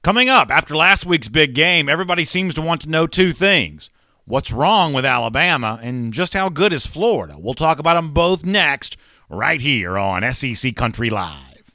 Coming up after last week's big game, everybody seems to want to know two things. What's wrong with Alabama and just how good is Florida? We'll talk about them both next right here on SEC Country Live.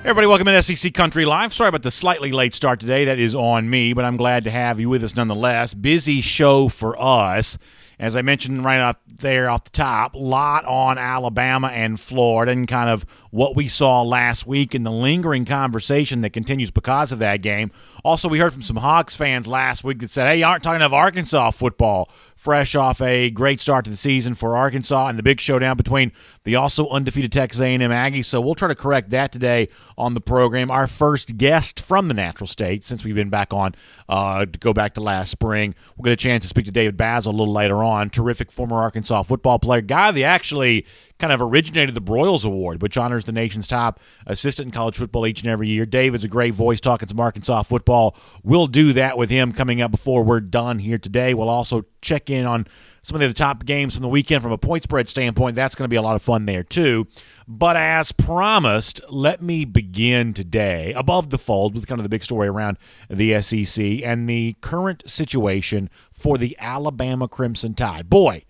Everybody, welcome to SEC Country Live. Sorry about the slightly late start today. That is on me, but I'm glad to have you with us nonetheless. Busy show for us. As I mentioned right up there off the top, a lot on Alabama and Florida and kind of what we saw last week and the lingering conversation that continues because of that game. Also, we heard from some Hawks fans last week that said, hey, you aren't talking enough Arkansas football, fresh off a great start to the season for Arkansas and the big showdown between the also undefeated Texas A&M Aggies. So we'll try to correct that today on the program. Our first guest from the Natural State, since we've been back on to go back to last spring. We'll get a chance to speak to David Basil a little later on. Terrific former Arkansas football player, guy that actually kind of originated the Broyles Award, which honors the nation's top assistant in college football each and every year. David's a great voice talking some Arkansas football. We'll do that with him coming up before we're done here today. We'll also check in on some of the top games from the weekend from a point spread standpoint. That's going to be a lot of fun there too. But as promised, let me begin today above the fold with kind of the big story around the SEC and the current situation for the Alabama Crimson Tide. Boy,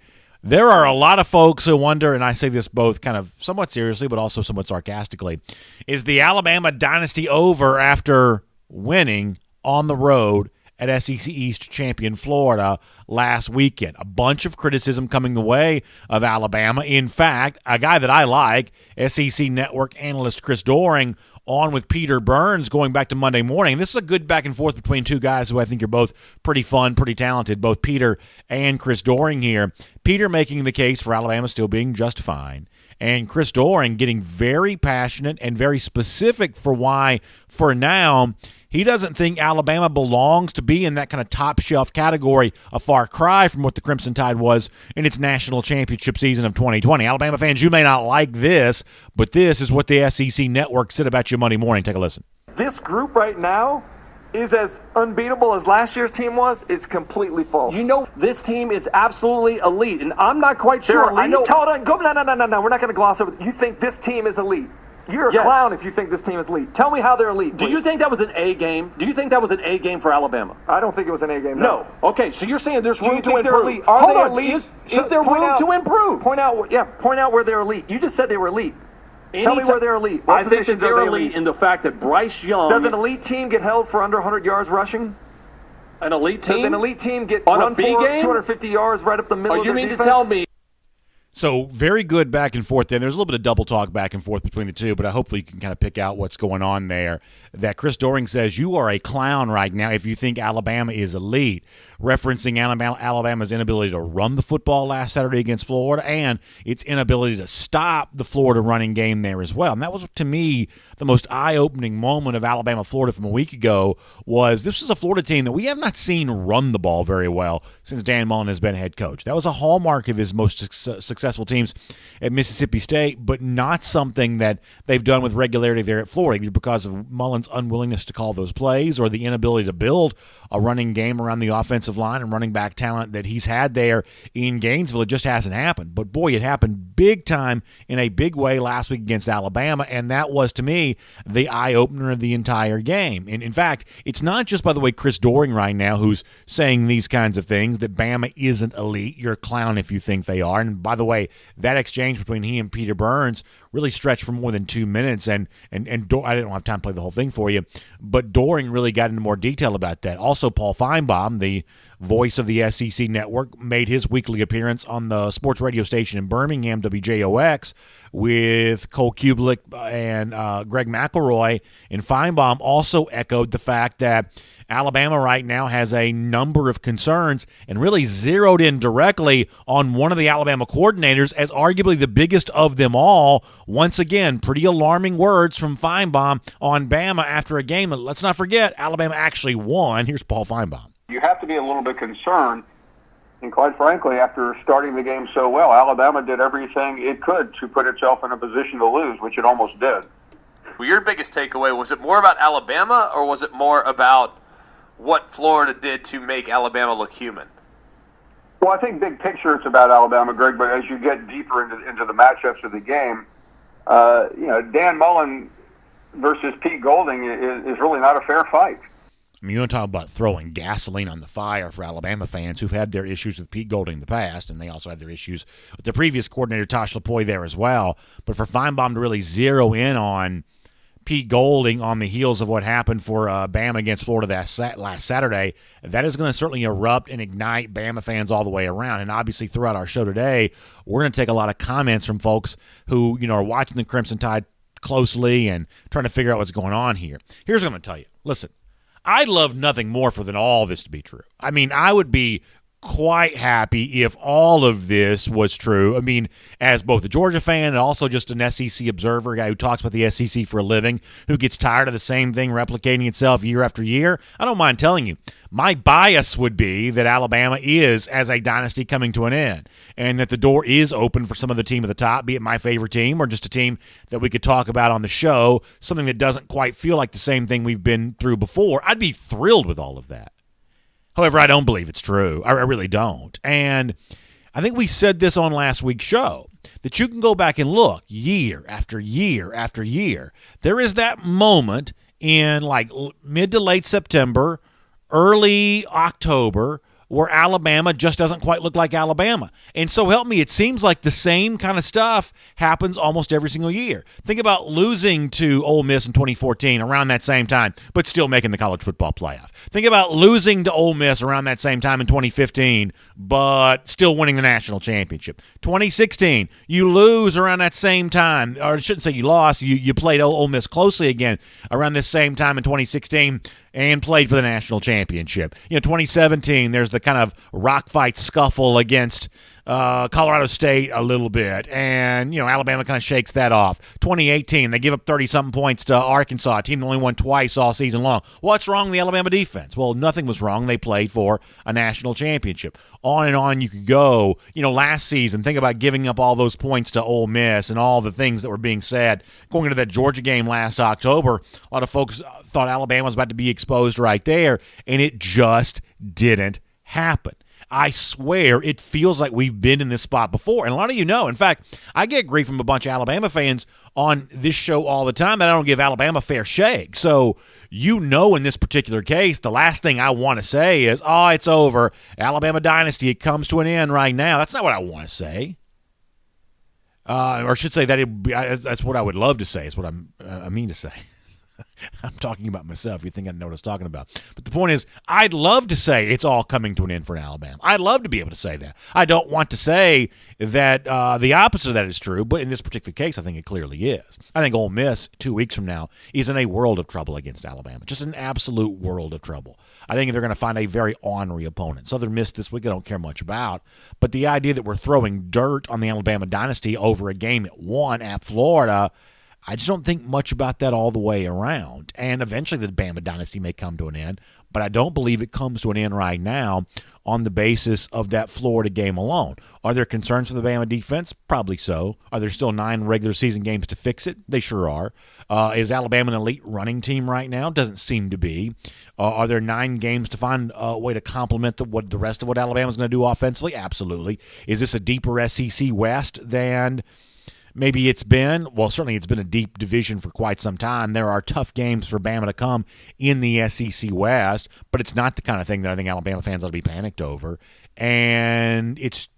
there are a lot of folks who wonder, and I say this both kind of somewhat seriously but also somewhat sarcastically, is the Alabama dynasty over after winning on the road at SEC East champion Florida last weekend? A bunch of criticism coming the way of Alabama. In fact, a guy that I like, SEC Network analyst Chris Doering, on with Peter Burns going back to Monday morning. This is a good back and forth between two guys who I think are both pretty fun, pretty talented, both Peter and Chris Doering here. Peter making the case for Alabama still being just fine, and Chris Doering getting very passionate and very specific for why, for now, he doesn't think Alabama belongs to be in that kind of top-shelf category, a far cry from what the Crimson Tide was in its national championship season of 2020. Alabama fans, you may not like this, but this is what the SEC Network said about you Monday morning. Take a listen. This group right now is as unbeatable as last year's team was. It's completely false. You know, this team is absolutely elite, and I'm not quite sure. I know. Hold on. No. We're not going to gloss over. You think this team is elite? You're a clown if you think this team is elite. Tell me how they're elite, please. Do you think that was an A game? Do you think that was an A game for Alabama? I don't think it was an A game. No. Okay, so you're saying there's room to improve. Elite? Hold on. Elite? Is there room to improve? Point out where they're elite. You just said they were elite. Tell me where they're elite. I think that they're elite in the fact that Bryce Young... Does an elite team get held for under 100 yards rushing? An elite team? Does an elite team get on run a B for game? 250 yards right up the middle of their defense? You mean to tell me... So very good back and forth there. There's a little bit of double talk back and forth between the two, but hopefully you can kind of pick out what's going on there. That Chris Doering says, you are a clown right now if you think Alabama is elite, referencing Alabama's inability to run the football last Saturday against Florida and its inability to stop the Florida running game there as well. And that was, to me, the most eye-opening moment of Alabama-Florida from a week ago was this is a Florida team that we have not seen run the ball very well since Dan Mullen has been head coach. That was a hallmark of his most successful teams at Mississippi State, but not something that they've done with regularity there at Florida, either because of Mullen's unwillingness to call those plays or the inability to build a running game around the offensive line and running back talent that he's had there in Gainesville. It just hasn't happened. But, boy, it happened big time in a big way last week against Alabama, and that was, to me, the eye-opener of the entire game. And, in fact, it's not just, by the way, Chris Doering right now who's saying these kinds of things, that Bama isn't elite. You're a clown if you think they are. And, by the way, that exchange between he and Peter Burns really stretched for more than 2 minutes, and I didn't have time to play the whole thing for you, but Doering really got into more detail about that. Also, Paul Feinbaum, the voice of the SEC Network, made his weekly appearance on the sports radio station in Birmingham, WJOX, with Cole Kublik and Greg McElroy, and Feinbaum also echoed the fact that Alabama right now has a number of concerns and really zeroed in directly on one of the Alabama coordinators as arguably the biggest of them all. Once again, pretty alarming words from Feinbaum on Bama after a game. Let's not forget, Alabama actually won. Here's Paul Feinbaum. You have to be a little bit concerned, and quite frankly, after starting the game so well, Alabama did everything it could to put itself in a position to lose, which it almost did. Well, your biggest takeaway, was it more about Alabama or was it more about what Florida did to make Alabama look human? Well, I think big picture it's about Alabama, Greg, but as you get deeper into the matchups of the game, Dan Mullen versus Pete Golding is really not a fair fight. I mean, you want to talk about throwing gasoline on the fire for Alabama fans who've had their issues with Pete Golding in the past, and they also had their issues with the previous coordinator, Tosh LaPoy, there as well. But for Feinbaum to really zero in on Pete Golding on the heels of what happened for Bama against Florida last Saturday, that is going to certainly erupt and ignite Bama fans all the way around. And obviously throughout our show today, we're going to take a lot of comments from folks who are watching the Crimson Tide closely and trying to figure out what's going on here. Here's what I'm going to tell you. Listen, I'd love nothing more for than all this to be true. I mean, I would be quite happy if all of this was true. I mean, as both a Georgia fan and also just an SEC observer, a guy who talks about the SEC for a living, who gets tired of the same thing replicating itself year after year, I don't mind telling you, my bias would be that Alabama is, as a dynasty, coming to an end, and that the door is open for some of the team at the top, be it my favorite team or just a team that we could talk about on the show, something that doesn't quite feel like the same thing we've been through before. I'd be thrilled with all of that. However, I don't believe it's true. I really don't. And I think we said this on last week's show, that you can go back and look year after year after year. There is that moment in like mid to late September, early October, where Alabama just doesn't quite look like Alabama. And so help me, it seems like the same kind of stuff happens almost every single year. Think about losing to Ole Miss in 2014 around that same time, but still making the college football playoff. Think about losing to Ole Miss around that same time in 2015, but still winning the national championship. 2016, you lose around that same time, or I shouldn't say you lost, you played Ole Miss closely again around this same time in 2016, and played for the national championship. 2017, there's the kind of rock fight scuffle against Colorado State a little bit, and Alabama kind of shakes that off. 2018, they give up 30-something points to Arkansas, a team that only won twice all season long. What's wrong with the Alabama defense? Well, nothing was wrong. They played for a national championship. On and on you could go. Last season, think about giving up all those points to Ole Miss and all the things that were being said. Going into that Georgia game last October, a lot of folks thought Alabama was about to be exposed right there, and it just didn't happen. I swear it feels like we've been in this spot before. And a lot of you know. In fact, I get grief from a bunch of Alabama fans on this show all the time that I don't give Alabama fair shake. So in this particular case, the last thing I want to say is, oh, it's over. Alabama dynasty, it comes to an end right now. That's not what I want to say. Or I should say that's what I would love to say is what I mean to say. I'm talking about myself. You think I know what I was talking about. But the point is, I'd love to say it's all coming to an end for Alabama. I'd love to be able to say that. I don't want to say that the opposite of that is true, but in this particular case, I think it clearly is. I think Ole Miss, 2 weeks from now, is in a world of trouble against Alabama. Just an absolute world of trouble. I think they're going to find a very ornery opponent. Southern Miss this week I don't care much about, but the idea that we're throwing dirt on the Alabama dynasty over a game it won at Florida, I just don't think much about that all the way around. And eventually the Bama dynasty may come to an end, but I don't believe it comes to an end right now on the basis of that Florida game alone. Are there concerns for the Bama defense? Probably so. Are there still 9 regular season games to fix it? They sure are. Is Alabama an elite running team right now? Doesn't seem to be. Are there 9 games to find a way to complement the rest of what Alabama's going to do offensively? Absolutely. Is this a deeper SEC West than maybe it's been? Well, certainly it's been a deep division for quite some time. There are tough games for Bama to come in the SEC West, but it's not the kind of thing that I think Alabama fans ought to be panicked over. And it's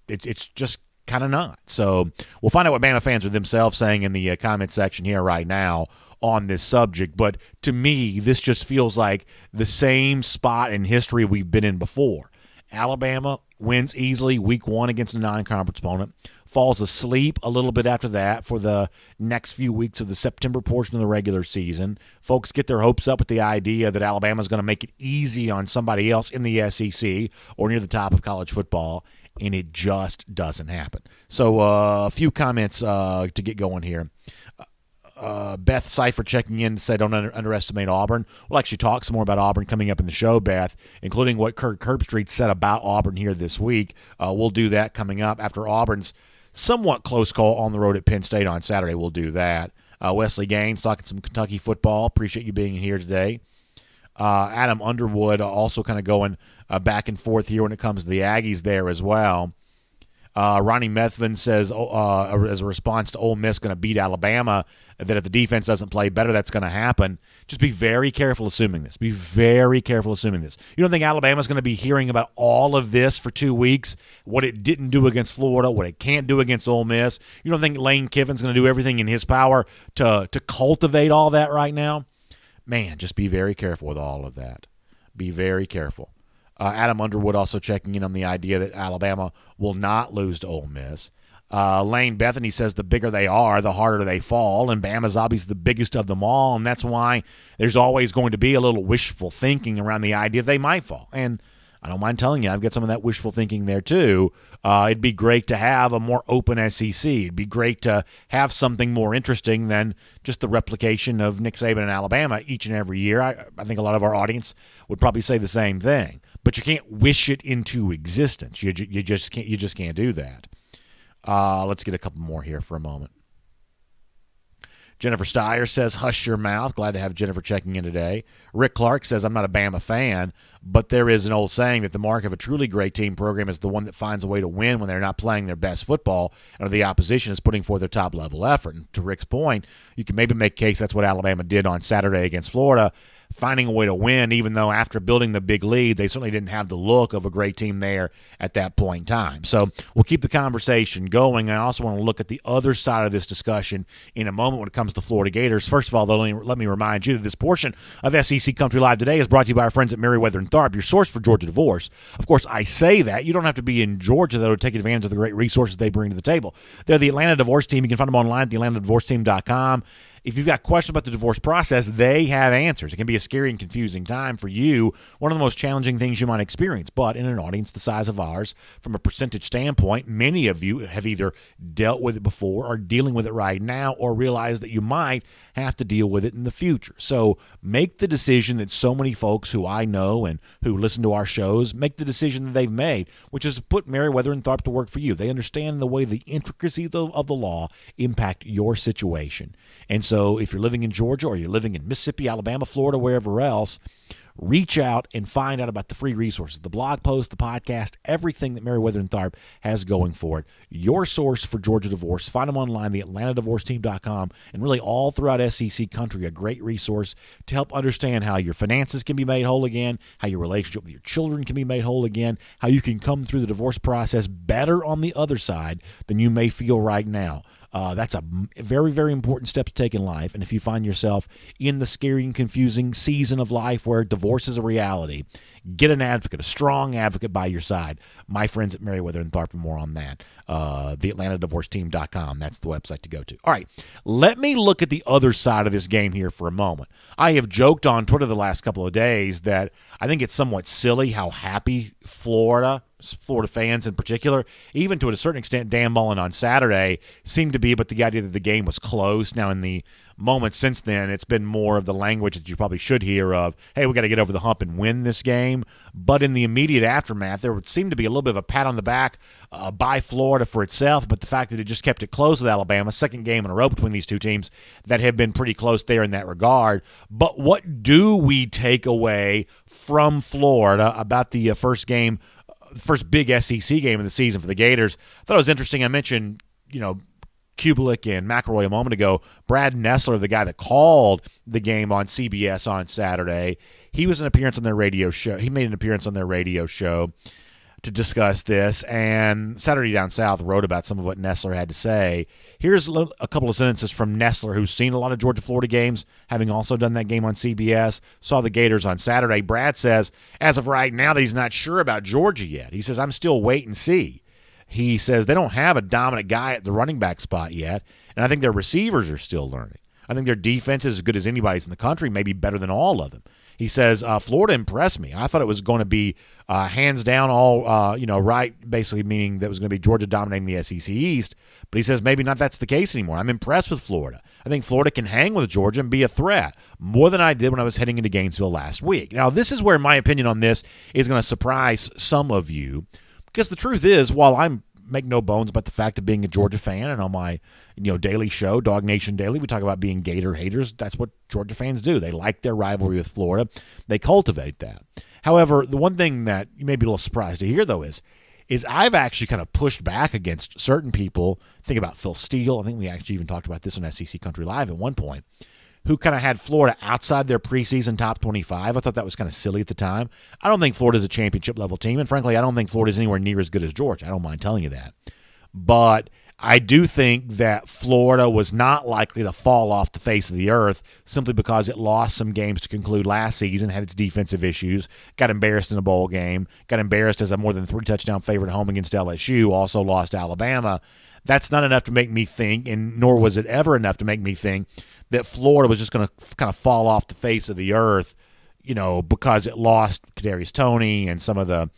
just kind of not. So we'll find out what Bama fans are themselves saying in the comment section here right now on this subject. But to me, this just feels like the same spot in history we've been in before. Alabama wins easily week 1 against a non-conference opponent, falls asleep a little bit after that for the next few weeks of the September portion of the regular season. Folks get their hopes up with the idea that Alabama's going to make it easy on somebody else in the SEC or near the top of college football, and it just doesn't happen. So a few comments to get going here. Beth Cipher checking in to say don't underestimate Auburn. We'll actually talk some more about Auburn coming up in the show, Beth, including what Kirk Herbstreit said about Auburn here this week. We'll do that coming up after Auburn's somewhat close call on the road at Penn State on Saturday. We'll do that. Wesley Gaines talking some Kentucky football. Appreciate you being here today. Adam Underwood also kind of going back and forth here when it comes to the Aggies there as well. Ronnie Methvin says, as a response to Ole Miss going to beat Alabama, that if the defense doesn't play better, that's going to happen. Just be very careful assuming this. Be very careful assuming this. You don't think Alabama's going to be hearing about all of this for 2 weeks, what it didn't do against Florida, what it can't do against Ole Miss? You don't think Lane Kiffin's going to do everything in his power to cultivate all that right now? Man, just be very careful with all of that. Be very careful. Adam Underwood also checking in on the idea that Alabama will not lose to Ole Miss. Lane Bethany says the bigger they are, the harder they fall, and Bama's obviously the biggest of them all, and that's why there's always going to be a little wishful thinking around the idea they might fall. And I don't mind telling you, I've got some of that wishful thinking there too. It'd be great to have a more open SEC. It'd be great to have something more interesting than just the replication of Nick Saban in Alabama each and every year. I think a lot of our audience would probably say the same thing. But you can't wish it into existence. You just can't do that. Let's get a couple more here for a moment. Jennifer Steyer says, hush your mouth. Glad to have Jennifer checking in today. Rick Clark says, I'm not a Bama fan, but there is an old saying that the mark of a truly great team program is the one that finds a way to win when they're not playing their best football and the opposition is putting forth their top-level effort. And to Rick's point, you can maybe make a case that's what Alabama did on Saturday against Florida, finding a way to win, even though after building the big lead, they certainly didn't have the look of a great team there at that point in time. So we'll keep the conversation going. I also want to look at the other side of this discussion in a moment when it comes to Florida Gators. First of all, though, let me remind you that this portion of SEC Country Live today is brought to you by our friends at Merriweather & Tharp, your source for Georgia divorce. Of course, I say that. You don't have to be in Georgia, though, to take advantage of the great resources they bring to the table. They're the Atlanta Divorce Team. You can find them online at theatlantadivorceteam.com. If you've got questions about the divorce process, they have answers. It can be a scary and confusing time for you, one of the most challenging things you might experience. But in an audience the size of ours, from a percentage standpoint, many of you have either dealt with it before, are dealing with it right now, or realize that you might have to deal with it in the future. So make the decision that so many folks who I know and who listen to our shows make the decision that they've made, which is to put Merriweather and Tharp to work for you. They understand the way the intricacies of the law impact your situation. And so if you're living in Georgia or you're living in Mississippi, Alabama, Florida, wherever else, reach out and find out about the free resources, the blog post, the podcast, everything that Merriweather and Tharp has going for it. Your source for Georgia divorce. Find them online, theatlantadivorceteam.com, and really all throughout SEC country, a great resource to help understand how your finances can be made whole again, how your relationship with your children can be made whole again, how you can come through the divorce process better on the other side than you may feel right now. That's a very, very important step to take in life. And if you find yourself in the scary and confusing season of life where divorce is a reality, get an advocate, a strong advocate by your side. My friends at Merriweather and Tharp for more on that. TheAtlantaDivorceTeam.com. That's the website to go to. All right, let me look at the other side of this game here for a moment. I have joked on Twitter the last couple of days that I think it's somewhat silly how happy Florida fans in particular, even to a certain extent Dan Mullen on Saturday, seemed to be about the idea that the game was close. Now in the moments since then, it's been more of the language that you probably should hear of, hey, we got to get over the hump and win this game. But in the immediate aftermath, there would seem to be a little bit of a pat on the back by Florida for itself, but the fact that it just kept it close with Alabama, second game in a row between these two teams that have been pretty close there in that regard. But what do we take away from Florida about the first big SEC game of the season for the Gators? I thought it was interesting. I mentioned, Kubelik and McElroy a moment ago. Brad Nessler, the guy that called the game on CBS on Saturday, he was an appearance on their radio show. He made an appearance on their radio show to discuss this, and Saturday Down South wrote about some of what Nessler had to say. Here's a couple of sentences from Nessler, who's seen a lot of Georgia-Florida games, having also done that game on CBS, saw the Gators on Saturday. Brad says, as of right now, that he's not sure about Georgia yet. He says, I'm still wait and see. He says they don't have a dominant guy at the running back spot yet, and I think their receivers are still learning. I think their defense is as good as anybody's in the country, maybe better than all of them. He says, Florida impressed me. I thought it was going to be hands down all, right, basically meaning that it was going to be Georgia dominating the SEC East. But he says maybe not that's the case anymore. I'm impressed with Florida. I think Florida can hang with Georgia and be a threat more than I did when I was heading into Gainesville last week. Now, this is where my opinion on this is going to surprise some of you, because the truth is, while I'm make no bones about the fact of being a Georgia fan, and on my daily show, Dog Nation Daily, we talk about being Gator haters. That's what Georgia fans do. They like their rivalry with Florida. They cultivate that. However, the one thing that you may be a little surprised to hear, though, is I've actually kind of pushed back against certain people. Think about Phil Steele. I think we actually even talked about this on SEC Country Live at one point, who kind of had Florida outside their preseason top 25. I thought that was kind of silly at the time. I don't think Florida's a championship-level team, and frankly, I don't think Florida's anywhere near as good as Georgia. I don't mind telling you that. But I do think that Florida was not likely to fall off the face of the earth simply because it lost some games to conclude last season, had its defensive issues, got embarrassed in a bowl game, got embarrassed as a more than 3-touchdown favorite at home against LSU, also lost to Alabama. That's not enough to make me think, and nor was it ever enough to make me think, that Florida was just going to kind of fall off the face of the earth, because it lost Kadarius Toney and some of the,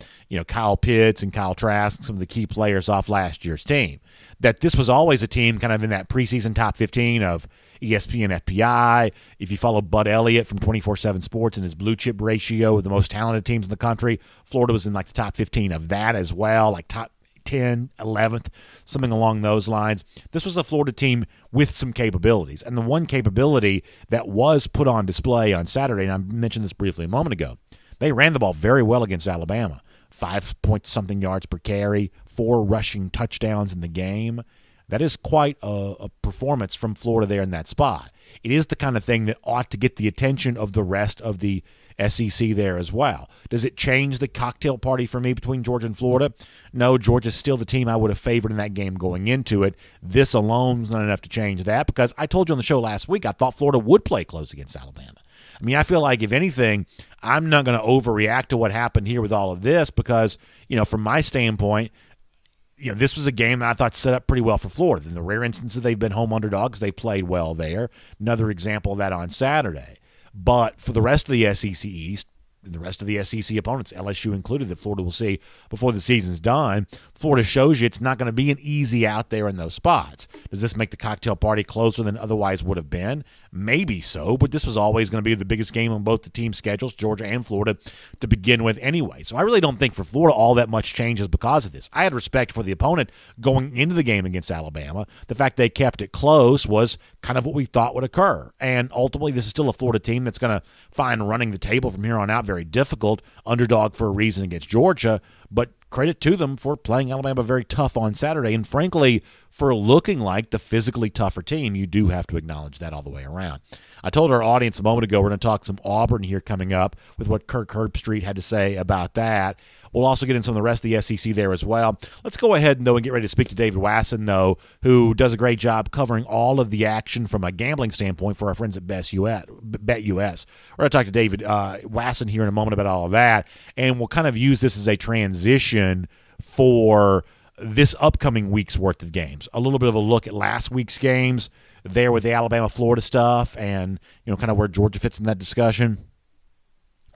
Kyle Pitts and Kyle Trask, some of the key players off last year's team. That this was always a team kind of in that preseason top 15 of ESPN FPI. If you follow Bud Elliott from 24/7 Sports and his blue chip ratio of the most talented teams in the country, Florida was in like the top 15 of that as well, like top 10, 11th, something along those lines. This was a Florida team with some capabilities. And the one capability that was put on display on Saturday, and I mentioned this briefly a moment ago, they ran the ball very well against Alabama. 5-point-something yards per carry, 4 rushing touchdowns in the game. That is quite a performance from Florida there in that spot. It is the kind of thing that ought to get the attention of the rest of the SEC there as well. Does it change the cocktail party for me between Georgia and Florida? No, Georgia's still the team I would have favored in that game going into it. This alone is not enough to change that, because I told you on the show last week I thought Florida would play close against Alabama. I mean, I feel like, if anything, I'm not going to overreact to what happened here with all of this because, from my standpoint, this was a game that I thought set up pretty well for Florida. In the rare instances they've been home underdogs, they played well there. Another example of that on Saturday. But for the rest of the SEC East, and the rest of the SEC opponents, LSU included, that Florida will see before the season's done, Florida shows you it's not going to be an easy out there in those spots. Does this make the cocktail party closer than otherwise would have been? Maybe so, but this was always going to be the biggest game on both the team schedules, Georgia and Florida, to begin with anyway. So I really don't think for Florida all that much changes because of this. I had respect for the opponent going into the game against Alabama. The fact they kept it close was kind of what we thought would occur. And ultimately, this is still a Florida team that's going to find running the table from here on out very difficult. Underdog for a reason against Georgia, but credit to them for playing Alabama very tough on Saturday, and frankly, for looking like the physically tougher team. You do have to acknowledge that all the way around. I told our audience a moment ago we're going to talk some Auburn here coming up with what Kirk Herbstreit had to say about that. We'll also get in some of the rest of the SEC there as well. Let's go ahead, though, and get ready to speak to David Wasson, though, who does a great job covering all of the action from a gambling standpoint for our friends at BetUS. We're going to talk to David Wasson here in a moment about all of that, and we'll kind of use this as a transition for this upcoming week's worth of games. A little bit of a look at last week's games there with the Alabama-Florida stuff and, kind of where Georgia fits in that discussion.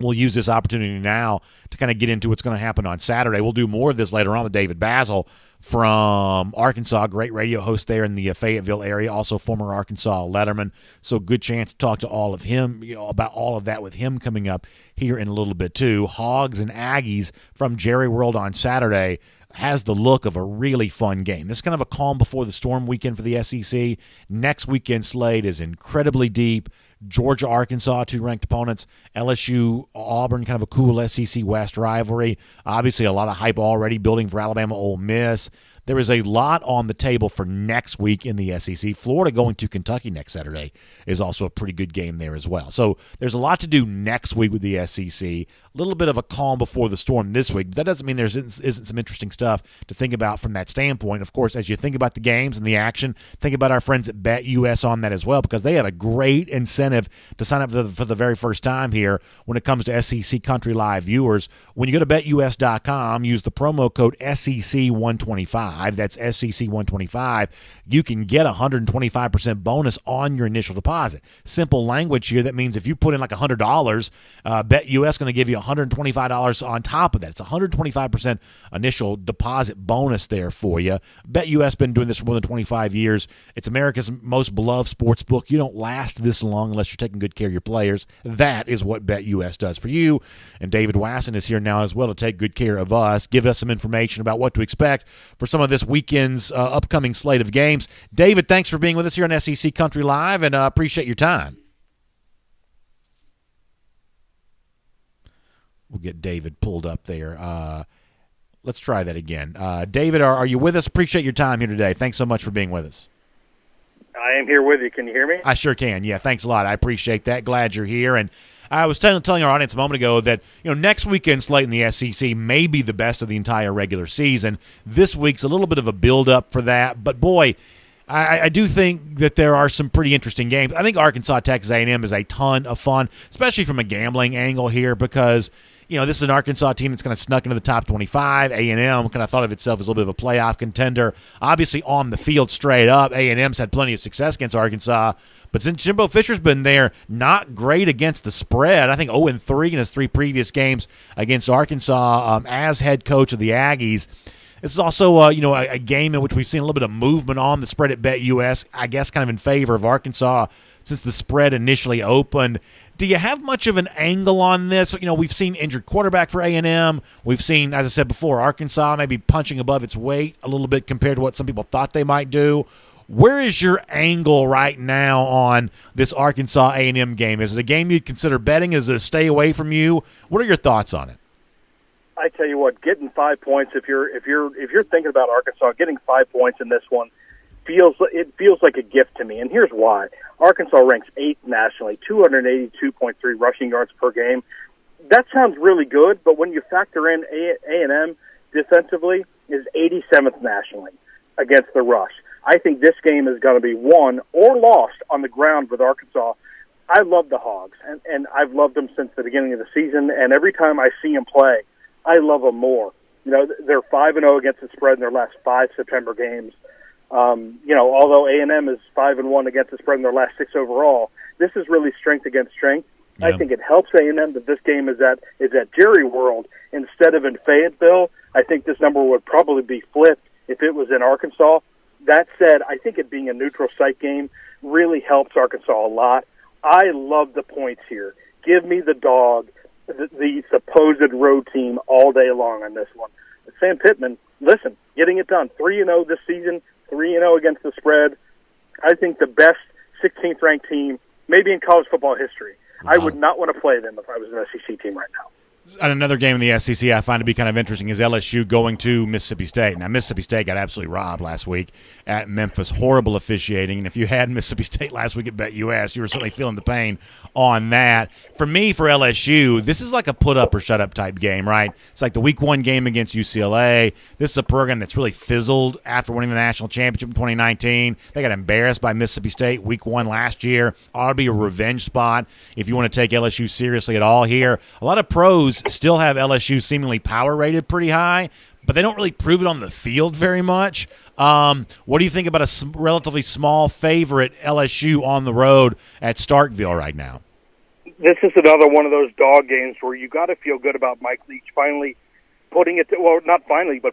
We'll use this opportunity now to kind of get into what's going to happen on Saturday. We'll do more of this later on with David Basil from Arkansas, great radio host there in the Fayetteville area, also former Arkansas letterman. So good chance to talk to all of him, about all of that with him coming up here in a little bit too. Hogs and Aggies from Jerry World on Saturday has the look of a really fun game. This is kind of a calm before the storm weekend for the SEC. Next weekend slate is incredibly deep. Georgia, Arkansas, 2 ranked opponents. LSU, Auburn, kind of a cool SEC West rivalry. Obviously, a lot of hype already building for Alabama, Ole Miss. There is a lot on the table for next week in the SEC. Florida going to Kentucky next Saturday is also a pretty good game there as well. So there's a lot to do next week with the SEC. A little bit of a calm before the storm this week. That doesn't mean there isn't some interesting stuff to think about from that standpoint. Of course, as you think about the games and the action, think about our friends at BetUS on that as well, because they have a great incentive to sign up for the very first time here when it comes to SEC Country Live viewers. When you go to BetUS.com, use the promo code SEC125. That's SEC125. You can get 125% bonus on your initial deposit. Simple language here. That means if you put in like $100, BetUS going to give you $125 on top of that. It's 125% initial deposit bonus there for you. BetUS been doing this for more than 25 years. It's America's most beloved sports book. You don't last this long unless you're taking good care of your players. That is what BetUS does for you. And David Wasson is here now as well to take good care of us, give us some information about what to expect for some of of this weekend's upcoming slate of games. David, thanks for being with us here on SEC Country Live, and appreciate your time. We'll get David pulled up there. Let's try that again. David, are you with us? Appreciate your time here today. Thanks so much for being with us. I am here with you. Can you hear me? I sure can. Yeah, thanks a lot. I appreciate that. Glad you're here. And I was telling our audience a moment ago that next weekend's slate in the SEC may be the best of the entire regular season. This week's a little bit of a build-up for that. But, boy, I do think that there are some pretty interesting games. I think Arkansas Texas A&M is a ton of fun, especially from a gambling angle here because – this is an Arkansas team that's kind of snuck into the top 25. A&M kind of thought of itself as a little bit of a playoff contender. Obviously, on the field straight up, A&M's had plenty of success against Arkansas. But since Jimbo Fisher's been there, not great against the spread. I think 0-3 in his 3 previous games against Arkansas as head coach of the Aggies. This is also, a game in which we've seen a little bit of movement on the spread at BetUS, I guess kind of in favor of Arkansas since the spread initially opened. Do you have much of an angle on this? We've seen injured quarterback for A&M. We've seen, as I said before, Arkansas maybe punching above its weight a little bit compared to what some people thought they might do. Where is your angle right now on this Arkansas A&M game? Is it a game you'd consider betting? Is it a stay away from you? What are your thoughts on it? I tell you what, getting 5 points if you're thinking about Arkansas, getting 5 points in this one feels like a gift to me, and here's why. Arkansas ranks 8th nationally, 282.3 rushing yards per game. That sounds really good, but when you factor in A&M defensively is 87th nationally against the rush. I think this game is going to be won or lost on the ground with Arkansas. I love the Hogs, and I've loved them since the beginning of the season, and every time I see them play, I love them more. They're 5-0 against the spread in their last 5 September games. Although A&M is 5-1 against the spread in their last 6 overall, this is really strength against strength. Yeah. I think it helps A&M that this game is at Jerry World instead of in Fayetteville. I think this number would probably be flipped if it was in Arkansas. That said, I think it being a neutral site game really helps Arkansas a lot. I love the points here. Give me the dog, the supposed road team all day long on this one. Sam Pittman, listen, getting it done. 3-0 this season, 3-0 against the spread. I think the best 16th ranked team, maybe in college football history. Wow. I would not want to play them if I was an SEC team right now. And another game in the SEC I find to be kind of interesting is LSU going to Mississippi State. Now, Mississippi State got absolutely robbed last week at Memphis. Horrible officiating. And if you had Mississippi State last week at BetUS, you were certainly feeling the pain on that. For me, for LSU, this is like a put-up or shut-up type game, right? It's like the Week 1 game against UCLA. This is a program that's really fizzled after winning the national championship in 2019. They got embarrassed by Mississippi State Week 1 last year. Ought to be a revenge spot if you want to take LSU seriously at all here. A lot of pros still have LSU seemingly power rated pretty high, but they don't really prove it on the field very much. What do you think about a relatively small favorite LSU on the road at Starkville right now? This is another one of those dog games where you got to feel good about Mike Leach finally putting it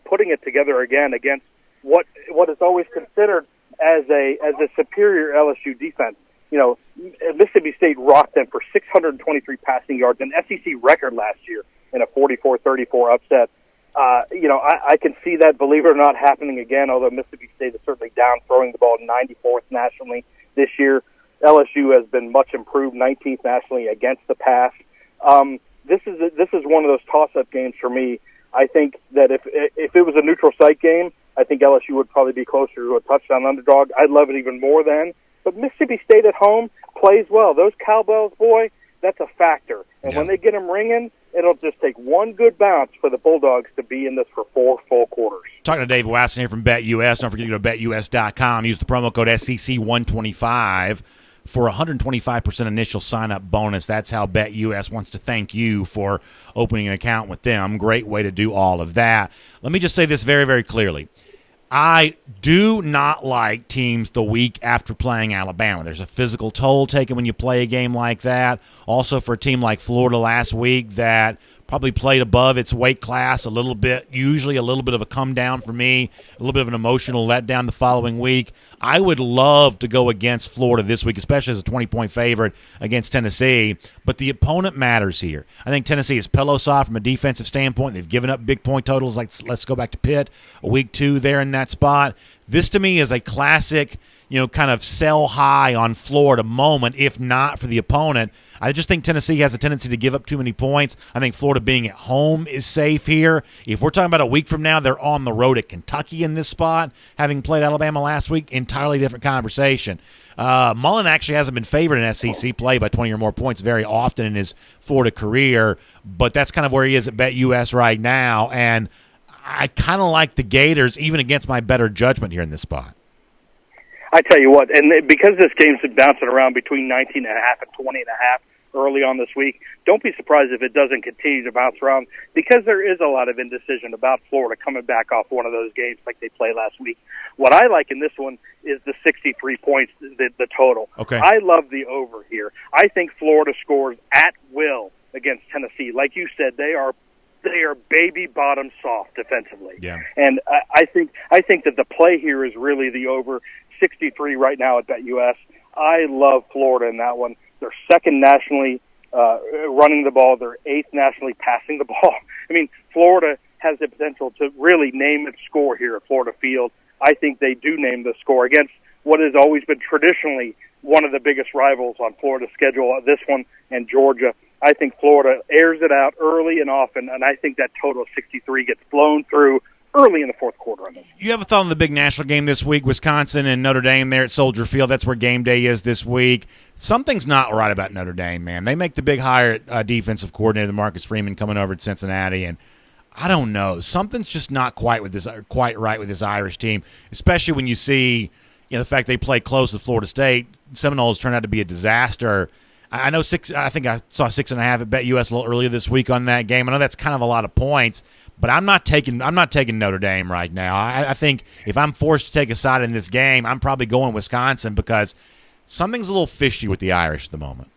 putting it together again against what is always considered as a superior LSU defense. Mississippi State rocked them for 623 passing yards, an SEC record last year in a 44-34 upset. I can see that, believe it or not, happening again, although Mississippi State is certainly down, throwing the ball 94th nationally this year. LSU has been much improved, 19th nationally against the pass. This is one of those toss-up games for me. I think that if it was a neutral site game, I think LSU would probably be closer to a touchdown underdog. I'd love it even more then. But Mississippi State at home plays well. Those cowbells, boy, that's a factor. And when they get them ringing, it'll just take one good bounce for the Bulldogs to be in this for 4 full quarters. Talking to Dave Wasson here from BetUS. Don't forget to go to BetUS.com. Use the promo code SEC125 for a 125% initial sign-up bonus. That's how BetUS wants to thank you for opening an account with them. Great way to do all of that. Let me just say this very, very clearly. I do not like teams the week after playing Alabama. There's a physical toll taken when you play a game like that. Also, for a team like Florida last week that probably played above its weight class a little bit, usually a little bit of a come down for me, a little bit of an emotional letdown the following week. I would love to go against Florida this week, especially as a 20-point favorite against Tennessee, but the opponent matters here. I think Tennessee is pillow soft from a defensive standpoint. They've given up big point totals, like let's go back to Pitt, a week 2 there in that spot. This, to me, is a classic, kind of sell high on Florida moment, if not for the opponent. I just think Tennessee has a tendency to give up too many points. I think Florida being at home is safe here. If we're talking about a week from now, they're on the road at Kentucky in this spot, having played Alabama last week. Entirely different conversation. Mullen actually hasn't been favored in SEC play by 20 or more points very often in his Florida career, but that's kind of where he is at BetUS right now, and I kind of like the Gators even against my better judgment here in this spot. I tell you what, and because this game's been bouncing around between 19.5 and 20.5 early on this week, don't be surprised if it doesn't continue to bounce around, because there is a lot of indecision about Florida coming back off one of those games like they played last week. What I like in this one is the 63 points, the total. Okay. I love the over here. I think Florida scores at will against Tennessee. Like you said, they are baby bottom soft defensively. Yeah. And I think that the play here is really the over 63 right now at BetUS. I love Florida in that one. They're second nationally running the ball. They're eighth nationally passing the ball. I mean, Florida has the potential to really name its score here at Florida Field. I think they do name the score against what has always been traditionally one of the biggest rivals on Florida's schedule, this one and Georgia. I think Florida airs it out early and often, and I think that total of 63 gets blown through early in the fourth quarter on this. You have a thought on the big national game this week, Wisconsin and Notre Dame there at Soldier Field. That's where game day is this week. Something's not right about Notre Dame, man. They make the big hire at defensive coordinator, Marcus Freeman, coming over to Cincinnati, and I don't know. Something's just not quite right with this Irish team, especially when you see the fact they play close with Florida State. Seminoles turned out to be a disaster. I know I think I saw 6.5 at BetUS a little earlier this week on that game. I know that's kind of a lot of points, but I'm not taking Notre Dame right now. I think if I'm forced to take a side in this game, I'm probably going Wisconsin because something's a little fishy with the Irish at the moment.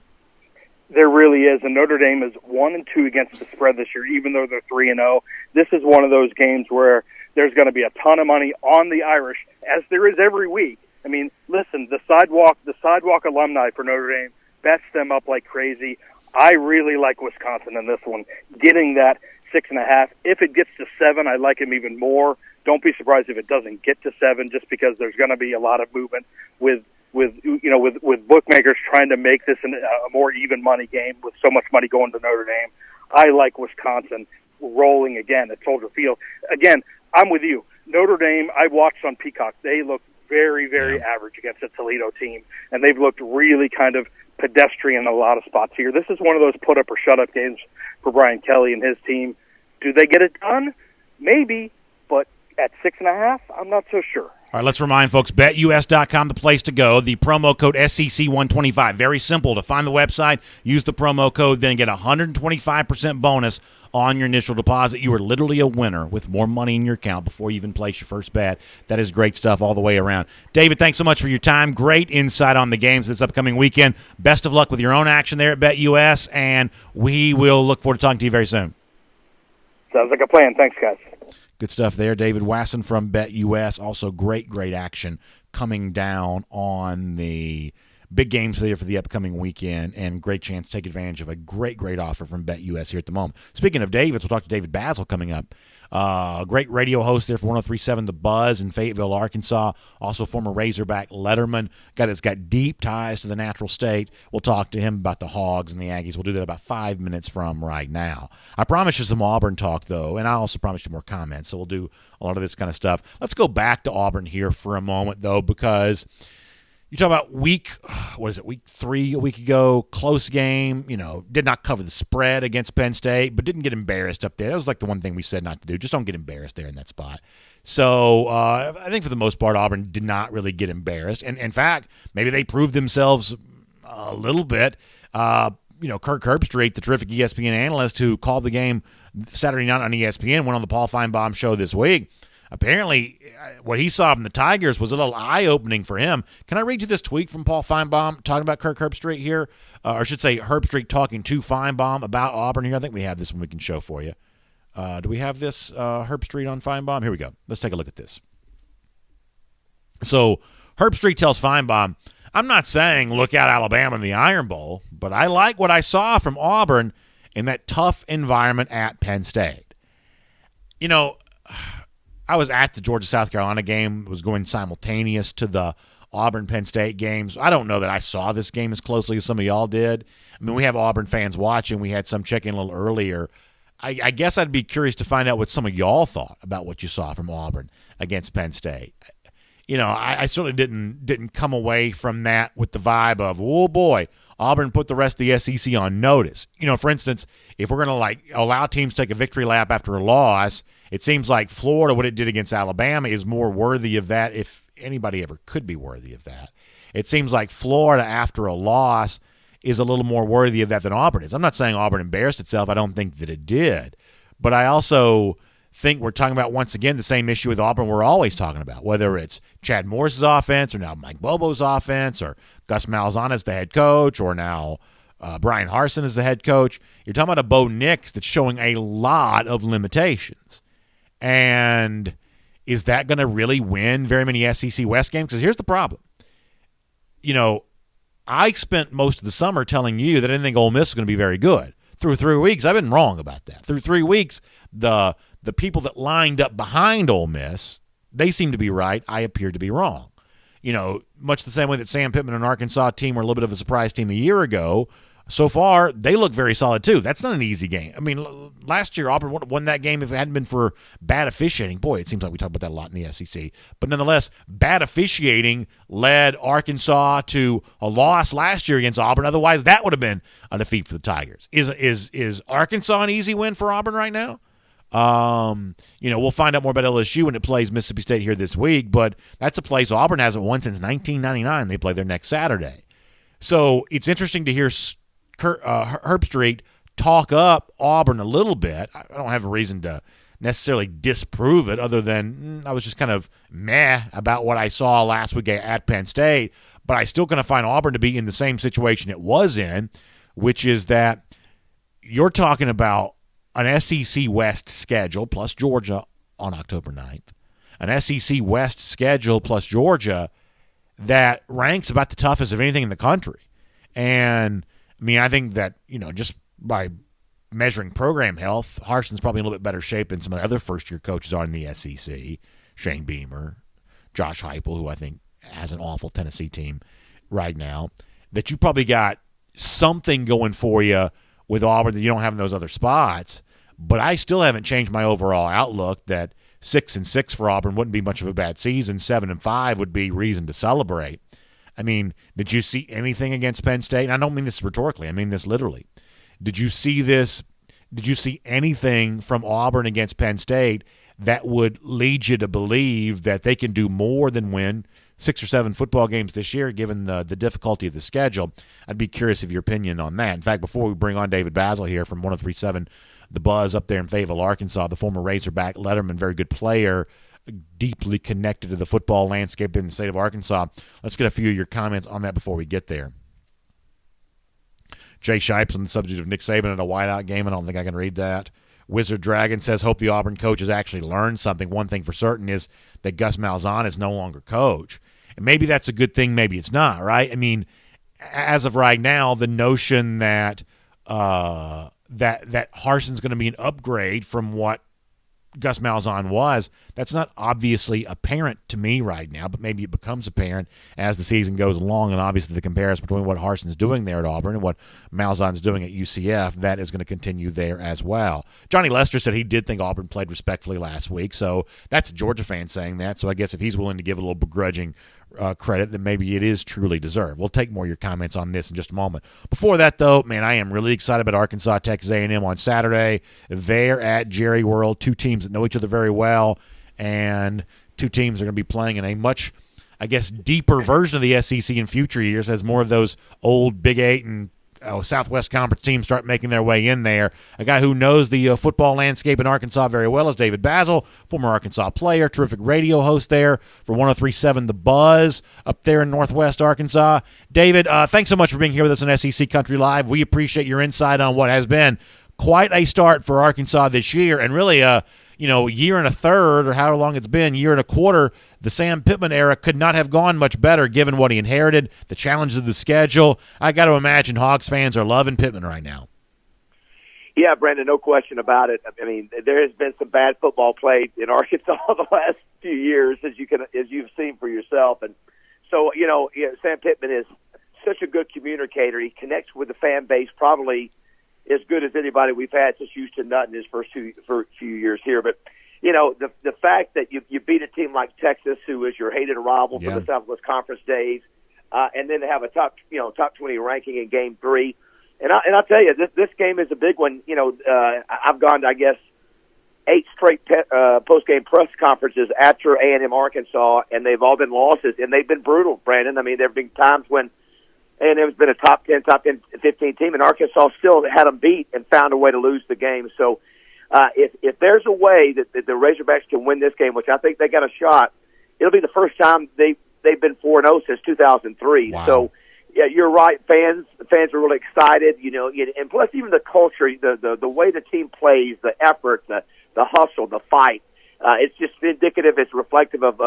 There really is, and Notre Dame is 1-2 against the spread this year, even though they're 3-0. This is one of those games where there's going to be a ton of money on the Irish, as there is every week. I mean, listen, the sidewalk alumni for Notre Dame bets them up like crazy. I really like Wisconsin in this one, getting that 6.5. If it gets to 7, I like them even more. Don't be surprised if it doesn't get to 7, just because there's going to be a lot of movement with bookmakers trying to make this a more even money game with so much money going to Notre Dame. I like Wisconsin rolling again at Soldier Field. Again, I'm with you. Notre Dame, I watched on Peacock. They look very, very average against a Toledo team, and they've looked really kind of pedestrian in a lot of spots here. This is one of those put-up or shut-up games for Brian Kelly and his team. Do they get it done? Maybe, but at 6.5, I'm not so sure. All right, let's remind folks, BetUS.com, the place to go. The promo code SEC125. Very simple. To find the website, use the promo code, then get a 125% bonus on your initial deposit. You are literally a winner with more money in your account before you even place your first bet. That is great stuff all the way around. David, thanks so much for your time. Great insight on the games this upcoming weekend. Best of luck with your own action there at BetUS, and we will look forward to talking to you very soon. Sounds like a plan. Thanks, guys. Good stuff there. David Wasson from BetUS. Also great action coming down on the big games there for the upcoming weekend, and great chance to take advantage of a great offer from BetUS here at the moment. Speaking of Davids, we'll talk to David Basil coming up. Great radio host there for 103.7 The Buzz in Fayetteville, Arkansas. Also former Razorback letterman, guy that's got deep ties to the natural state. We'll talk to him about the Hogs and the Aggies. We'll do that about 5 minutes from right now. I promised you some Auburn talk, though, and I also promised you more comments, so we'll do a lot of this kind of stuff. Let's go back to Auburn here for a moment, though, because you talk about week 3 a week ago, close game, did not cover the spread against Penn State, but didn't get embarrassed up there. That was like the one thing we said not to do. Just don't get embarrassed there in that spot. So I think for the most part, Auburn did not really get embarrassed. And in fact, maybe they proved themselves a little bit. Kirk Herbstreit, the terrific ESPN analyst who called the game Saturday night on ESPN, went on the Paul Feinbaum show this week. apparently what he saw from the Tigers was a little eye-opening for him. Can I read you this tweet from Paul Feinbaum talking about Kirk Herbstreit here? Or I should say Herbstreit talking to Feinbaum about Auburn here. I think we have this one we can show for you. Do we have this Herbstreit on Feinbaum? Here we go. Let's take a look at this. So Herbstreit tells Feinbaum, I'm not saying look out Alabama in the Iron Bowl, but I like what I saw from Auburn in that tough environment at Penn State. You know, I was at the Georgia-South Carolina game, was going simultaneous to the Auburn-Penn State games. I don't know that I saw this game as closely as some of y'all did. I mean, we have Auburn fans watching. We had some check in a little earlier. I guess I'd be curious to find out what some of y'all thought about what you saw from Auburn against Penn State. You know, I certainly didn't come away from that with the vibe of, oh boy, Auburn put the rest of the SEC on notice. You know, for instance, if we're going to allow teams to take a victory lap after a loss, it seems like Florida, what it did against Alabama, is more worthy of that, if anybody ever could be worthy of that. It seems like Florida, after a loss, is a little more worthy of that than Auburn is. I'm not saying Auburn embarrassed itself. I don't think that it did. But I also think we're talking about, once again, the same issue with Auburn we're always talking about, whether it's Chad Morris's offense or now Mike Bobo's offense or Gus Malzahn as the head coach or now Brian Harsin as the head coach. You're talking about a Bo Nix that's showing a lot of limitations. And is that going to really win very many SEC West games? Because here's the problem. You know, I spent most of the summer telling you that I didn't think Ole Miss was going to be very good. Through 3 weeks, I've been wrong about that. Through 3 weeks, the people that lined up behind Ole Miss, they seem to be right. I appear to be wrong. You know, much the same way that Sam Pittman and Arkansas team were a little bit of a surprise team a year ago. So far, they look very solid, too. That's not an easy game. I mean, last year, Auburn won that game if it hadn't been for bad officiating. Boy, it seems like we talk about that a lot in the SEC. But nonetheless, bad officiating led Arkansas to a loss last year against Auburn. Otherwise, that would have been a defeat for the Tigers. Is Arkansas an easy win for Auburn right now? You know, we'll find out more about LSU when it plays Mississippi State here this week, but that's a place Auburn hasn't won since 1999. They play there next Saturday. So it's interesting to hear Herbstreit talk up Auburn a little bit. I don't have a reason to necessarily disprove it other than I was just kind of meh about what I saw last week at Penn State, but I still going to find Auburn to be in the same situation it was in, which is that you're talking about an SEC West schedule plus Georgia on October 9th, an SEC West schedule plus Georgia that ranks about the toughest of anything in the country. And I mean, I think that, you know, just by measuring program health, Harsin's probably in a little bit better shape than some of the other first-year coaches are in the SEC. Shane Beamer, Josh Heupel, who I think has an awful Tennessee team right now. That you probably got something going for you with Auburn that you don't have in those other spots. But I still haven't changed my overall outlook that 6-6 for Auburn wouldn't be much of a bad season. 7-5 would be reason to celebrate. I mean, did you see anything against Penn State? And I don't mean this rhetorically. I mean this literally. Did you see this? Did you see anything from Auburn against Penn State that would lead you to believe that they can do more than win 6 or 7 football games this year, given the difficulty of the schedule? I'd be curious of your opinion on that. In fact, before we bring on David Basil here from 103.7 The Buzz up there in Fayetteville, Arkansas, the former Razorback letterman, very good player, deeply connected to the football landscape in the state of Arkansas. Let's get a few of your comments on that before we get there. Jay Shipes on the subject of Nick Saban at a whiteout game. I don't think I can read that. Wizard Dragon says, hope the Auburn coaches actually learned something. One thing for certain is that Gus Malzahn is no longer coach. And maybe that's a good thing, maybe it's not, right? I mean, as of right now, the notion that that Harsin's going to be an upgrade from what Gus Malzahn was, that's not obviously apparent to me right now, but maybe it becomes apparent as the season goes along, and obviously the comparison between what Harsin's doing there at Auburn and what Malzahn's doing at UCF, that is going to continue there as well. Johnny Lester said he did think Auburn played respectfully last week, so that's a Georgia fan saying that, so I guess if he's willing to give a little begrudging credit, then maybe it is truly deserved. We'll take more of your comments on this in just a moment. Before that, though, man, I am really excited about Arkansas, Texas A&M on Saturday. They're at Jerry World, 2 teams that know each other very well, and 2 teams are going to be playing in a much, I guess, deeper version of the SEC in future years as more of those old Big 8 and Southwest Conference teams start making their way in there. A guy who knows the football landscape in Arkansas very well is David Basil, former Arkansas player, terrific radio host there for 103.7 The Buzz up there in Northwest Arkansas. David, thanks so much for being here with us on SEC Country Live. We appreciate your insight on what has been quite a start for Arkansas this year, and really year and a third, or however long it's been, year and a quarter. The Sam Pittman era could not have gone much better given what he inherited, the challenges of the schedule. I got to imagine Hogs fans are loving Pittman right now. Yeah, Brandon, no question about it. I mean, there has been some bad football played in Arkansas the last few years, as you've seen for yourself. And so, Sam Pittman is such a good communicator. He connects with the fan base probably as good as anybody we've had since Houston Nutt in his first few years here. But, the fact that you beat a team like Texas, who is your hated rival for the Southwest Conference days, and then to have a top 20 ranking in Game 3. And I'll tell you, this game is a big one. I've gone to, I guess, 8 straight post-game press conferences after A&M Arkansas, and they've all been losses, and they've been brutal, Brandon. I mean, there have been times when A&M's been a top 10, 15 team, and Arkansas still had them beat and found a way to lose the game. So if there's a way that the Razorbacks can win this game, which I think they got a shot, it'll be the first time they've been 4-0 since 2003. Wow. So, yeah, you're right. Fans are really excited, and plus even the culture, the way the team plays, the effort, the hustle, the fight. It's just indicative. It's reflective of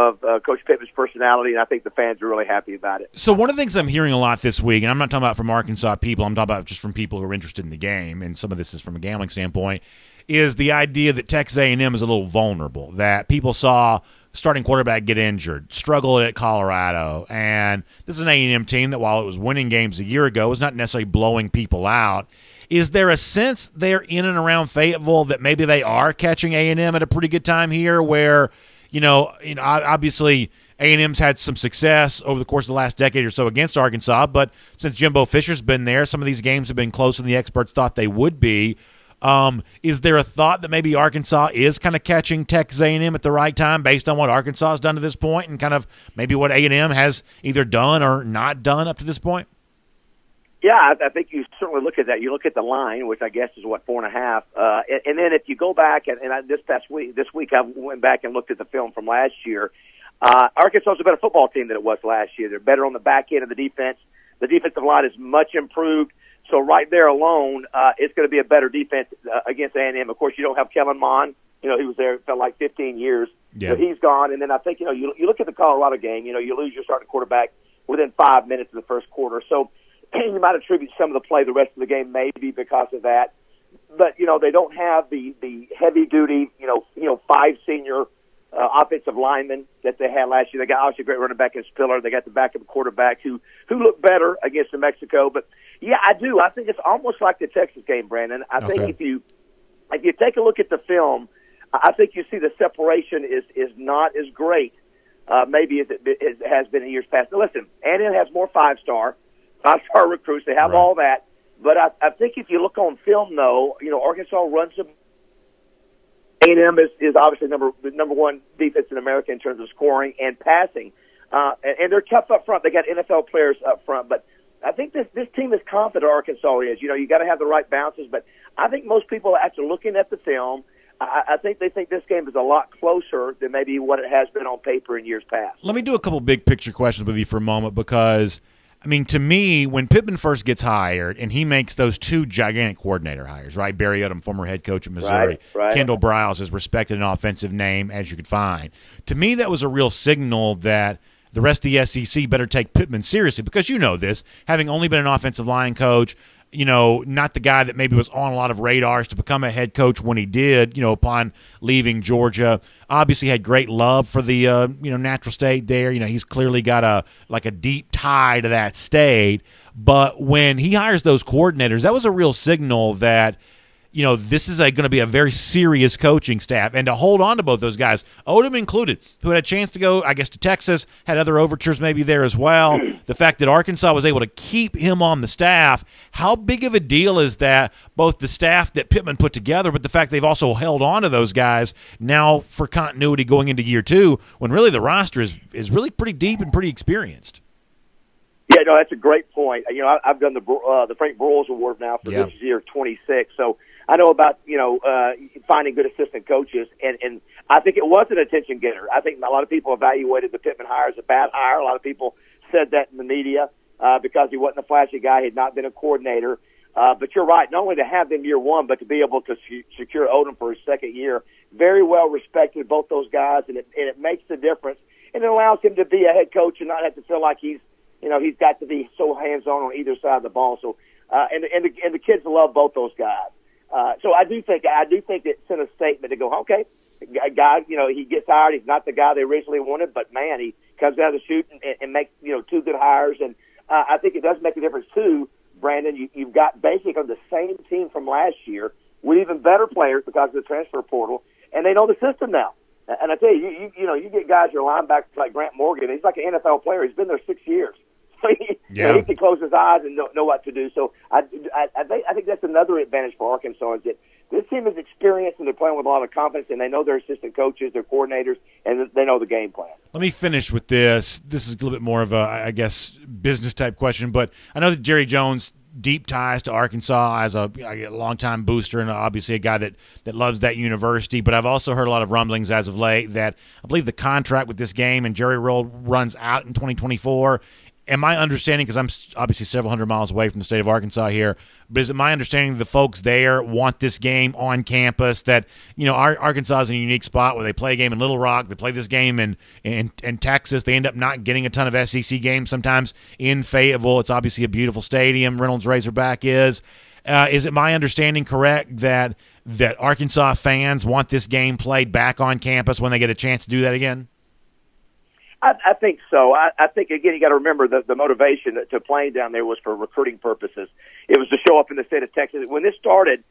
Coach Pittman's personality, and I think the fans are really happy about it. So one of the things I'm hearing a lot this week, and I'm not talking about from Arkansas people, I'm talking about just from people who are interested in the game, and some of this is from a gambling standpoint, is the idea that Texas A&M is a little vulnerable, that people saw starting quarterback get injured, struggle at Colorado, and this is an A&M team that while it was winning games a year ago, was not necessarily blowing people out. Is there a sense they're in and around Fayetteville that maybe they are catching A&M at a pretty good time here where, obviously A&M's had some success over the course of the last decade or so against Arkansas, but since Jimbo Fisher's been there, some of these games have been closer than the experts thought they would be. Is there a thought that maybe Arkansas is kind of catching Texas A&M at the right time based on what Arkansas has done to this point and kind of maybe what A&M has either done or not done up to this point? Yeah, I think you certainly look at that. You look at the line, which I guess is 4.5, and then if you go back this week I went back and looked at the film from last year. Arkansas is a better football team than it was last year. They're better on the back end of the defense. The defensive line is much improved. So right there alone, it's going to be a better defense against A&M. Of course, you don't have Kellen Mond. He was there, it felt like 15 years. Yeah. So he's gone. And then I think, you look at the Colorado game, you lose your starting quarterback within 5 minutes of the first quarter. So you might attribute some of the play the rest of the game maybe because of that. But, they don't have the heavy-duty, 5 senior offensive linemen that they had last year. They got obviously a great running back in Spiller. They got the backup quarterback who looked better against New Mexico. But, yeah, I do. I think it's almost like the Texas game, Brandon. I think if you take a look at the film, I think you see the separation is not as great maybe as it has been in years past. Now, listen, A&M has more five-star recruits. They have all that. But I think if you look on film, though, Arkansas runs them. A&M is obviously number one defense in America in terms of scoring and passing. And they're tough up front. They got NFL players up front. But I think this team is confident Arkansas is. You got to have the right bounces. But I think most people, after looking at the film, I think they think this game is a lot closer than maybe what it has been on paper in years past. Let me do a couple big picture questions with you for a moment because – to me, when Pittman first gets hired and he makes those 2 gigantic coordinator hires, right? Barry Odom, former head coach of Missouri. Right. Kendall Briles is respected an offensive name as you could find. To me, that was a real signal that the rest of the SEC better take Pittman seriously because you know this, having only been an offensive line coach, not the guy that maybe was on a lot of radars to become a head coach when he did, upon leaving Georgia. Obviously had great love for the, natural state there. He's clearly got a deep tie to that state. But when he hires those coordinators, that was a real signal that, this is going to be a very serious coaching staff. And to hold on to both those guys, Odom included, who had a chance to go, I guess, to Texas, had other overtures maybe there as well. The fact that Arkansas was able to keep him on the staff, how big of a deal is that, both the staff that Pittman put together, but the fact they've also held on to those guys now for continuity going into year 2, when really the roster is really pretty deep and pretty experienced? Yeah, no, that's a great point. You know, I've done the Frank Broyles Award now for this year, 26. So I know about, finding good assistant coaches, and I think it was an attention getter. I think a lot of people evaluated the Pittman hire as a bad hire. A lot of people said that in the media because he wasn't a flashy guy. He had not been a coordinator. But you're right, not only to have them year one, but to be able to secure Odom for his second year. Very well respected, both those guys, and it makes the difference. And it allows him to be a head coach and not have to feel like he's got to be so hands-on on either side of the ball. So, and the kids love both those guys. So I do think it sent a statement to go, okay, guy, he gets hired. He's not the guy they originally wanted, but man, he comes out of the chute and makes, two good hires. And I think it does make a difference too, Brandon. You've got basically the same team from last year with even better players because of the transfer portal, and they know the system now. And I tell you, you get guys, your linebackers like Grant Morgan. He's like an NFL player. He's been there 6 years. So he can close his eyes and know what to do. So I think that's another advantage for Arkansas is that this team is experienced and they're playing with a lot of confidence, and they know their assistant coaches, their coordinators, and they know the game plan. Let me finish with this. This is a little bit more of a, I guess, business-type question, but I know that Jerry Jones – deep ties to Arkansas as a longtime booster and obviously a guy that loves that university. But I've also heard a lot of rumblings as of late that I believe the contract with this game and Jerry World runs out in 2024. Am I understanding, because I'm obviously several hundred miles away from the state of Arkansas here, but is it my understanding the folks there want this game on campus, that, Arkansas is in a unique spot where they play a game in Little Rock, they play this game in Texas, they end up not getting a ton of SEC games sometimes in Fayetteville. It's obviously a beautiful stadium, Reynolds Razorback is. Is it my understanding correct that Arkansas fans want this game played back on campus when they get a chance to do that again? I think so. I think, again, you got to remember the motivation to playing down there was for recruiting purposes. It was to show up in the state of Texas. When this started,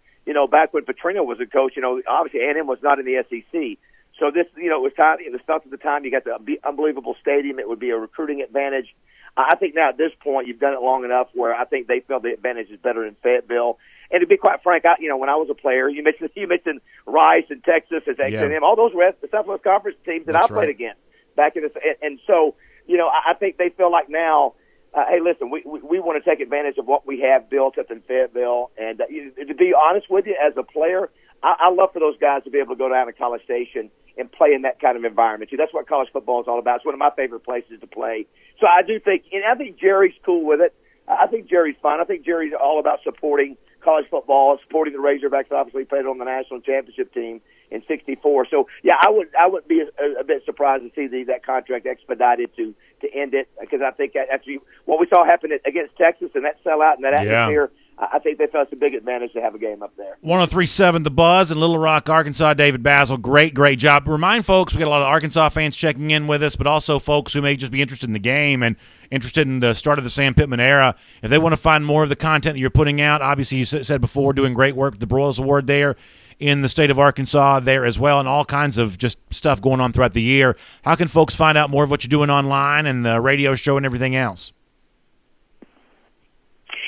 back when Petrino was a coach, obviously A&M was not in the SEC. So this, it was time, the stuff at the time, you got the unbelievable stadium. It would be a recruiting advantage. I think now at this point, you've done it long enough where I think they feel the advantage is better in Fayetteville. And to be quite frank, when I was a player, you mentioned Rice and Texas as A&M, all those the Southwest Conference teams that I played against. Back in this, and so, I think they feel like now, hey, listen, we want to take advantage of what we have built up in Fayetteville. And to be honest with you, as a player, I love for those guys to be able to go down to College Station and play in that kind of environment. That's what college football is all about. It's one of my favorite places to play. So I do think, and I think Jerry's cool with it. I think Jerry's fine. I think Jerry's all about supporting college football, supporting the Razorbacks. Obviously, played on the national championship team in '64. So yeah, I would be a bit surprised to see that contract expedited to end it, because I think actually what we saw happen against Texas and that sellout and that atmosphere. I think they felt it's a big advantage to have a game up there. 103.7 The Buzz in Little Rock, Arkansas. David Basil, great job. Remind folks, we got a lot of Arkansas fans checking in with us, but also folks who may just be interested in the game and interested in the start of the Sam Pittman era. If they want to find more of the content that you're putting out, obviously you said before, doing great work with the Broyles Award there in the state of Arkansas there as well, and all kinds of just stuff going on throughout the year. How can folks find out more of what you're doing online and the radio show and everything else?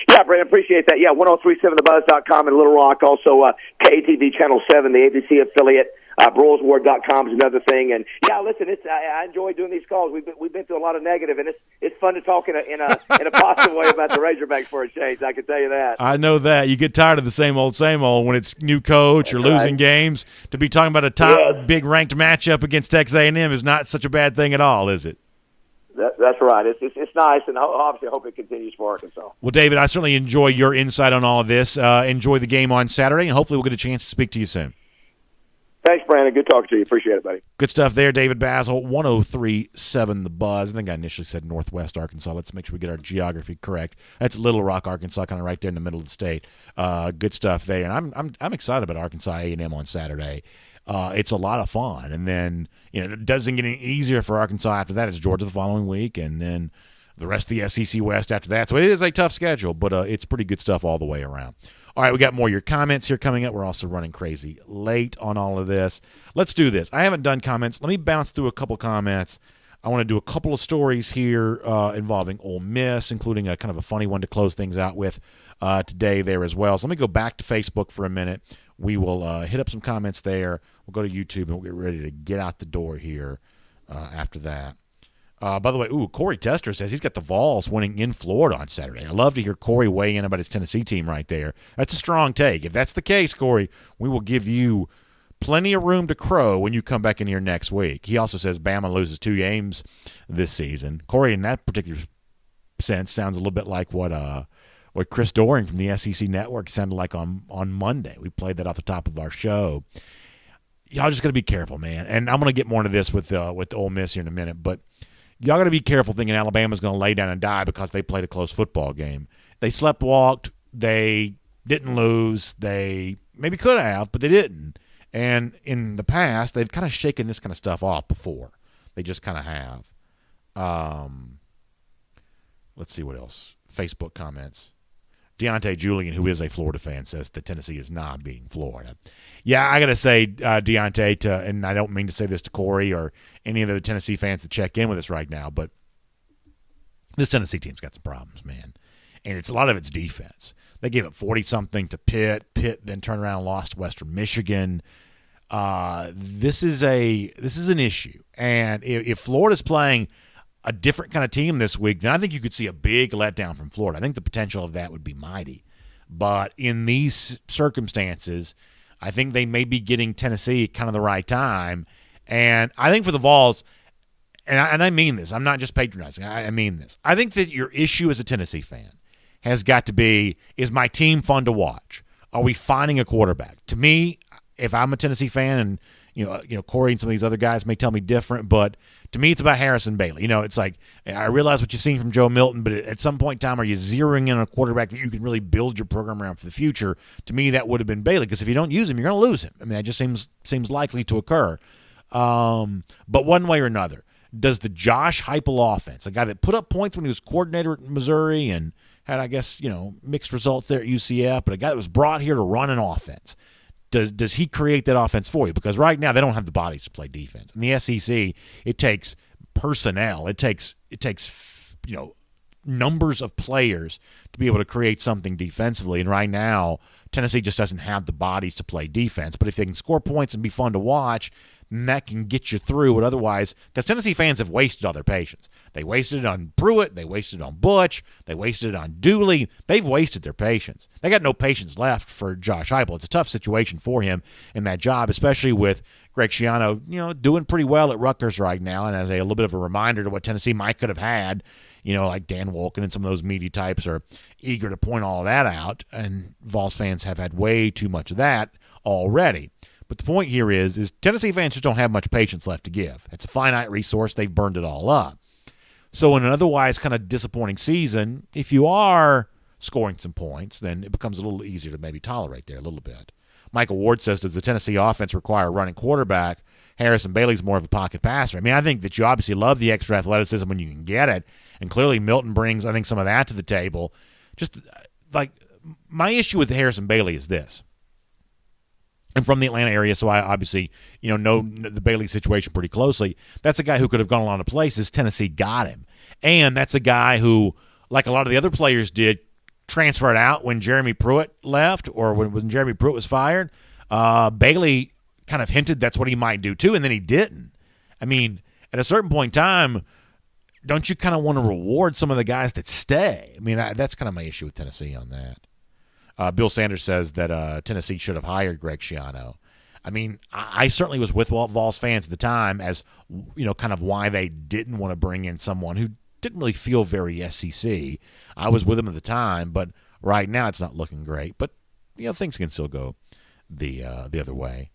Yeah, Brandon, appreciate that. Yeah, 1037thebuzz.com in Little Rock. Also, KATV Channel 7, the ABC affiliate. BroylesAward.com is another thing. And, yeah, listen, I enjoy doing these calls. We've been through a lot of negative, and it's fun to talk in a positive way about the Razorbacks for a change. I can tell you that. I know that. You get tired of the same old when it's new coach or losing games. To be talking about a top big-ranked matchup against Texas A&M is not such a bad thing at all, is it? That's right. It's nice, and obviously I hope it continues for Arkansas. Well, David, I certainly enjoy your insight on all of this. Enjoy the game on Saturday, and hopefully we'll get a chance to speak to you soon. Thanks, Brandon. Good talking to you. Appreciate it, buddy. Good stuff there, David Basil. 103.7 The Buzz. I think I initially said Northwest Arkansas. Let's make sure we get our geography correct. That's Little Rock, Arkansas, kind of right there in the middle of the state. Good stuff there, and I'm excited about Arkansas A&M on Saturday. It's a lot of fun, and then it doesn't get any easier for Arkansas after that. It's Georgia the following week, and then the rest of the SEC West after that. So it is a tough schedule, but it's pretty good stuff all the way around. All right, we got more of your comments here coming up. We're also running crazy late on all of this. Let's do this. I haven't done comments. Let me bounce through a couple comments. I want to do a couple of stories here involving Ole Miss, including a kind of a funny one to close things out with today there as well. So let me go back to Facebook for a minute. We will hit up some comments there. We'll go to YouTube, and we'll get ready to get out the door here after that. By the way, Corey Tester says he's got the Vols winning in Florida on Saturday. I love to hear Corey weigh in about his Tennessee team right there. That's a strong take. If that's the case, Corey, we will give you plenty of room to crow when you come back in here next week. He also says Bama loses 2 games this season. Corey, in that particular sense, sounds a little bit like what Chris Doring from the SEC Network sounded like on Monday. We played that off the top of our show. Y'all just got to be careful, man. And I'm going to get more into this with Ole Miss here in a minute, but y'all got to be careful thinking Alabama's going to lay down and die because they played a close football game. They sleptwalked. They didn't lose. They maybe could have, but they didn't. And in the past, they've kind of shaken this kind of stuff off before. They just kind of have. Let's see what else. Facebook comments. Deontay Julian, who is a Florida fan, says that Tennessee is not beating Florida. Yeah, I got to say, Deontay, and I don't mean to say this to Corey or any of the Tennessee fans that check in with us right now, but this Tennessee team's got some problems, man. And a lot of it's defense. They gave up 40-something to Pitt. Pitt then turned around and lost to Western Michigan. This is an issue. And if Florida's playing a different kind of team this week, then I think you could see a big letdown from Florida. I think the potential of that would be mighty. But in these circumstances, I think they may be getting Tennessee at kind of the right time. And I think for the Vols, and I mean this, I'm not just patronizing, I mean this. I think that your issue as a Tennessee fan has got to be, is my team fun to watch? Are we finding a quarterback? To me, if I'm a Tennessee fan, and you know, Corey and some of these other guys may tell me different, but to me, it's about Harrison Bailey. It's like, I realize what you've seen from Joe Milton, but at some point in time, are you zeroing in on a quarterback that you can really build your program around for the future? To me, that would have been Bailey, because if you don't use him, you're going to lose him. I mean, that just seems likely to occur. But one way or another, does the Josh Heupel offense, a guy that put up points when he was coordinator at Missouri and had, I guess, mixed results there at UCF, but a guy that was brought here to run an offense, does he create that offense for you? Because right now they don't have the bodies to play defense. In the SEC, it takes personnel. It takes numbers of players to be able to create something defensively. And right now, Tennessee just doesn't have the bodies to play defense. But if they can score points and be fun to watch, then that can get you through what otherwise, because Tennessee fans have wasted all their patience. They wasted it on Pruitt. They wasted it on Butch. They wasted it on Dooley. They've wasted their patience. They got no patience left for Josh Heupel. It's a tough situation for him in that job, especially with Greg Schiano, doing pretty well at Rutgers right now. And as a little bit of a reminder to what Tennessee might could have had, like Dan Wolken and some of those meaty types are eager to point all of that out. And Vols fans have had way too much of that already. But the point here is Tennessee fans just don't have much patience left to give. It's a finite resource. They've burned it all up. So in an otherwise kind of disappointing season, if you are scoring some points, then it becomes a little easier to maybe tolerate there a little bit. Michael Ward says, does the Tennessee offense require a running quarterback? Harrison Bailey's more of a pocket passer. I mean, I think that you obviously love the extra athleticism when you can get it, and clearly Milton brings, I think, some of that to the table. Just like my issue with Harrison Bailey is this. I'm from the Atlanta area, so I obviously know the Bailey situation pretty closely. That's a guy who could have gone a lot of places. Tennessee got him. And that's a guy who, like a lot of the other players did, transferred out when Jeremy Pruitt left or when Jeremy Pruitt was fired. Bailey kind of hinted that's what he might do too, and then he didn't. I mean, at a certain point in time, don't you kind of want to reward some of the guys that stay? I mean, that's kind of my issue with Tennessee on that. Bill Sanders says that Tennessee should have hired Greg Schiano. I mean, I certainly was with Vols fans at the time as, kind of why they didn't want to bring in someone who didn't really feel very SEC. I was with them at the time, but right now it's not looking great. But, things can still go the other way.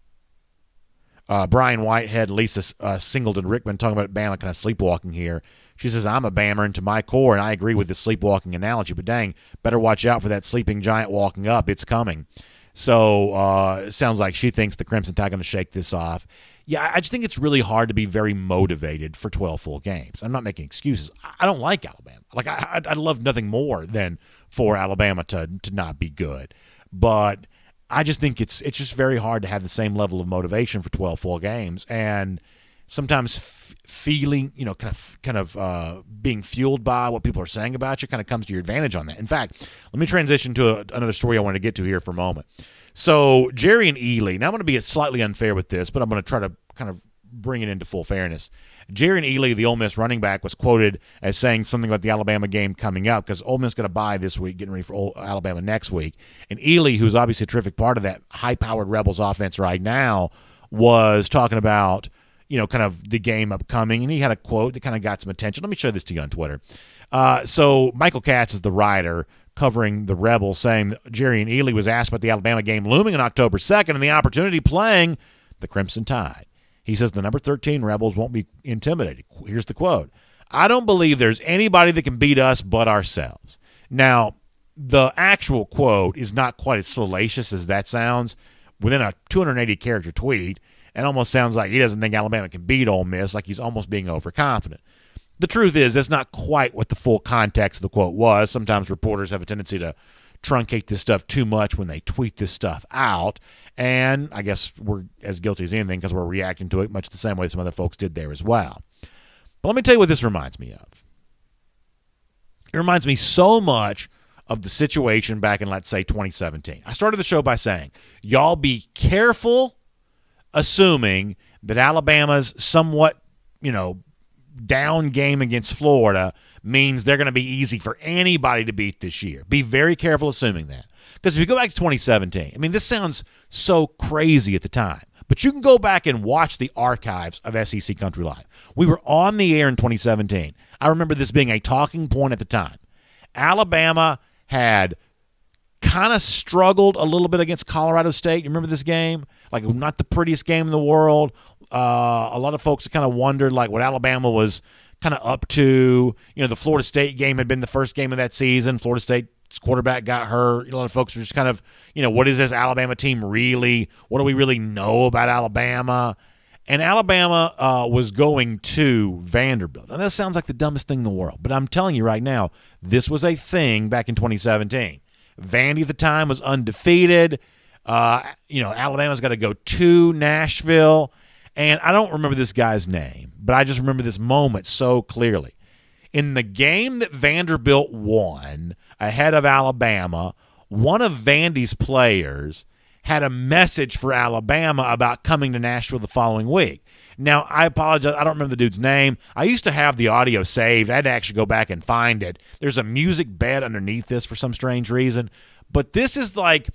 Brian Whitehead, Lisa Singleton Rickman talking about Bama kind of sleepwalking here. She says, I'm a Bammer into my core, and I agree with the sleepwalking analogy, but dang, better watch out for that sleeping giant walking up. It's coming. So it sounds like she thinks the Crimson Tide going to shake this off. Yeah, I just think it's really hard to be very motivated for 12 full games. I'm not making excuses. I don't like Alabama. Like, I'd love nothing more than for Alabama to not be good. But I just think it's just very hard to have the same level of motivation for 12 full games. And sometimes feeling, kind of being fueled by what people are saying about you kind of comes to your advantage on that. In fact, let me transition to another story I want to get to here for a moment. So Jerry and Ely, now I'm going to be slightly unfair with this, but I'm going to try to kind of bring it into full fairness. Jerry Ely, the Ole Miss running back, was quoted as saying something about the Alabama game coming up because Ole Miss got a bye this week, getting ready for Alabama next week. And Ely, who's obviously a terrific part of that high-powered Rebels offense right now, was talking about, kind of the game upcoming, and he had a quote that kind of got some attention. Let me show this to you on Twitter. So Michael Katz is the writer covering the Rebels, saying that Jerry and Ely was asked about the Alabama game looming on October 2nd and the opportunity playing the Crimson Tide. He says the number 13 Rebels won't be intimidated. Here's the quote. I don't believe there's anybody that can beat us but ourselves. Now, the actual quote is not quite as salacious as that sounds. Within a 280-character tweet, it almost sounds like he doesn't think Alabama can beat Ole Miss, like he's almost being overconfident. The truth is, that's not quite what the full context of the quote was. Sometimes reporters have a tendency to truncate this stuff too much when they tweet this stuff out, and I guess we're as guilty as anything because we're reacting to it much the same way some other folks did there as well. But let me tell you what this reminds me of. It reminds me so much of the situation back in, let's say, 2017. I started the show by saying, y'all be careful assuming that Alabama's somewhat, down game against Florida means they're going to be easy for anybody to beat this year. Be very careful assuming that. Because if you go back to 2017, this sounds so crazy at the time, but you can go back and watch the archives of SEC Country Live. We were on the air in 2017. I remember this being a talking point at the time. Alabama had kind of struggled a little bit against Colorado State. You remember this game? Like, not the prettiest game in the world. A lot of folks kind of wondered, like, what Alabama was kind of up to. The Florida State game had been the first game of that season. Florida State's quarterback got hurt. A lot of folks were just kind of, what is this Alabama team really? What do we really know about Alabama? And Alabama was going to Vanderbilt. Now, that sounds like the dumbest thing in the world, but I'm telling you right now, this was a thing back in 2017. Vandy at the time was undefeated. Alabama's got to go to Nashville. And I don't remember this guy's name, but I just remember this moment so clearly. In the game that Vanderbilt won ahead of Alabama, one of Vandy's players had a message for Alabama about coming to Nashville the following week. Now, I apologize. I don't remember the dude's name. I used to have the audio saved. I had to actually go back and find it. There's a music bed underneath this for some strange reason. But this is like,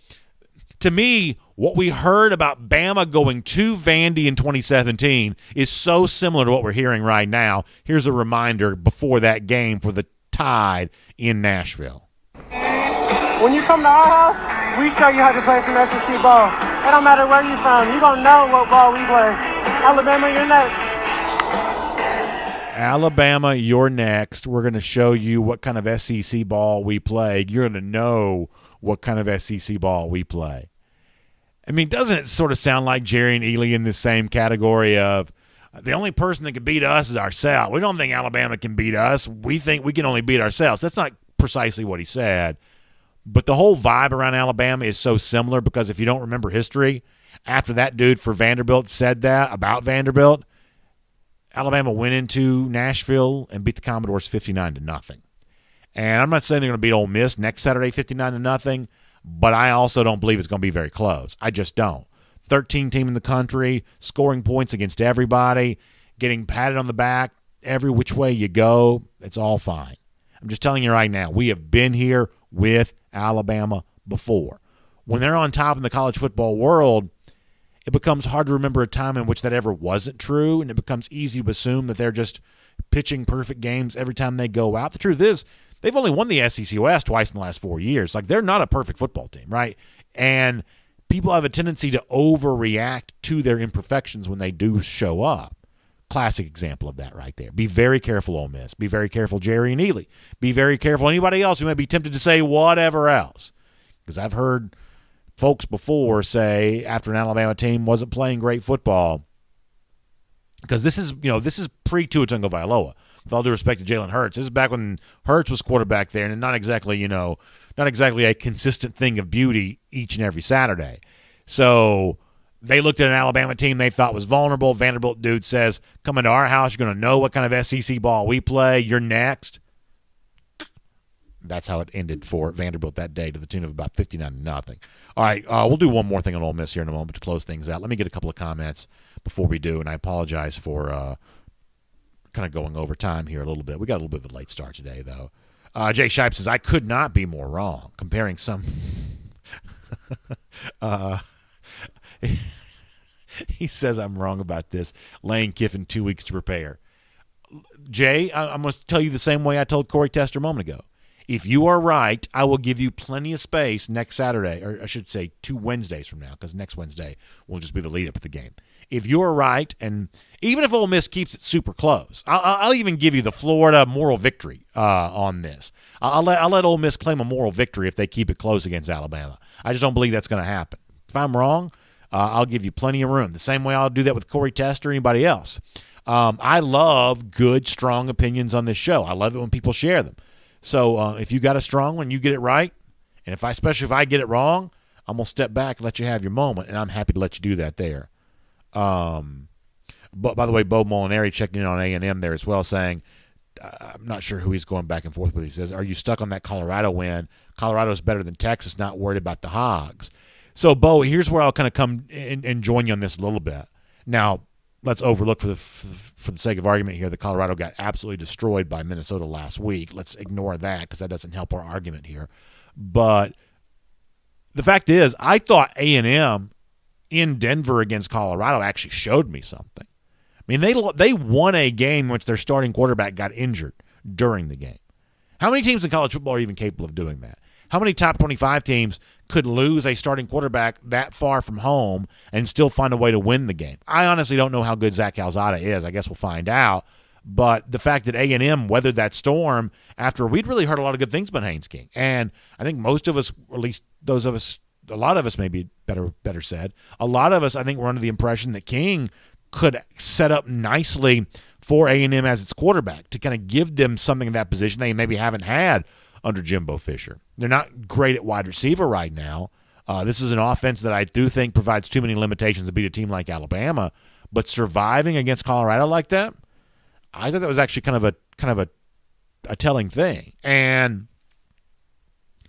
to me, what we heard about Bama going to Vandy in 2017 is so similar to what we're hearing right now. Here's a reminder before that game for the Tide in Nashville. When you come to our house, we show you how to play some SEC ball. It don't matter where you're from. You're going to know what ball we play. Alabama, you're next. Alabama, you're next. We're going to show you what kind of SEC ball we play. You're going to know what kind of SEC ball we play. Doesn't it sort of sound like Jerry and Ely in the same category of the only person that can beat us is ourselves? We don't think Alabama can beat us. We think we can only beat ourselves. That's not precisely what he said. But the whole vibe around Alabama is so similar because if you don't remember history, after that dude for Vanderbilt said that about Vanderbilt, Alabama went into Nashville and beat the Commodores 59-0. And I'm not saying they're going to beat Ole Miss next Saturday 59-0, but I also don't believe it's going to be very close. I just don't. 13 team in the country, scoring points against everybody, getting patted on the back every which way you go. It's all fine. I'm just telling you right now, we have been here with Alabama before. When they're on top in the college football world, it becomes hard to remember a time in which that ever wasn't true, and it becomes easy to assume that they're just pitching perfect games every time they go out. The truth is, they've only won the SEC West twice in the last 4 years. Like, they're not a perfect football team, right? And people have a tendency to overreact to their imperfections when they do show up. Classic example of that right there. Be very careful, Ole Miss. Be very careful, Jerry and Ely. Be very careful anybody else who may be tempted to say whatever else. Because I've heard folks before say after an Alabama team wasn't playing great football, because this is pre-Tua Tagovailoa. With all due respect to Jalen Hurts, this is back when Hurts was quarterback there, and not exactly a consistent thing of beauty each and every Saturday. So they looked at an Alabama team they thought was vulnerable. Vanderbilt dude says, come into our house, you're going to know what kind of SEC ball we play. You're next. that's how it ended for Vanderbilt that day, to the tune of about 59-0. All right, we'll do one more thing on Ole Miss here in a moment to close things out. Let me get a couple of comments before we do, and I apologize for kind of going over time here a little bit. We got a little bit of a late start today, though. Jay Shipe says, I could not be more wrong, comparing some he says I'm wrong about this. Lane Kiffin 2 weeks to prepare. Jay, I'm going to tell you the same way I told Corey Tester a moment ago. If you are right, I will give you plenty of space next Saturday, or I should say 2 Wednesdays from now, because next Wednesday will just be the lead-up to the game. If you are right, and even if Ole Miss keeps it super close, I'll even give you the Florida moral victory on this. I'll let Ole Miss claim a moral victory if they keep it close against Alabama. I just don't believe that's going to happen. If I'm wrong, I'll give you plenty of room. The same way I'll do that with Corey Tester or anybody else. I love good, strong opinions on this show. I love it when people share them. So if you got a strong one, you get it right, and especially if I get it wrong, I'm going to step back and let you have your moment, and I'm happy to let you do that there. But by the way, Bo Molinari checking in on A&M there as well, saying, I'm not sure who he's going back and forth with. He says, are you stuck on that Colorado win? Colorado's better than Texas, not worried about the Hogs. So, Bo, here's where I'll kind of come and join you on this a little bit. Now, let's overlook for the sake of argument here that Colorado got absolutely destroyed by Minnesota last week. Let's ignore that because that doesn't help our argument here. But the fact is, I thought A&M in Denver against Colorado actually showed me something. I mean, they won a game in which their starting quarterback got injured during the game. How many teams in college football are even capable of doing that? How many top 25 teams could lose a starting quarterback that far from home and still find a way to win the game? I honestly don't know how good Zach Calzada is. I guess we'll find out. But the fact that A&M weathered that storm after we'd really heard a lot of good things about Haynes King. And I think most of us, or at least those of us, a lot of us maybe better said, a lot of us I think were under the impression that King could set up nicely for A&M as its quarterback to kind of give them something in that position they maybe haven't had under Jimbo Fisher. They're not great at wide receiver right now. This is an offense that I do think provides too many limitations to beat a team like Alabama. But surviving against Colorado like that, I thought that was actually kind of a telling thing. And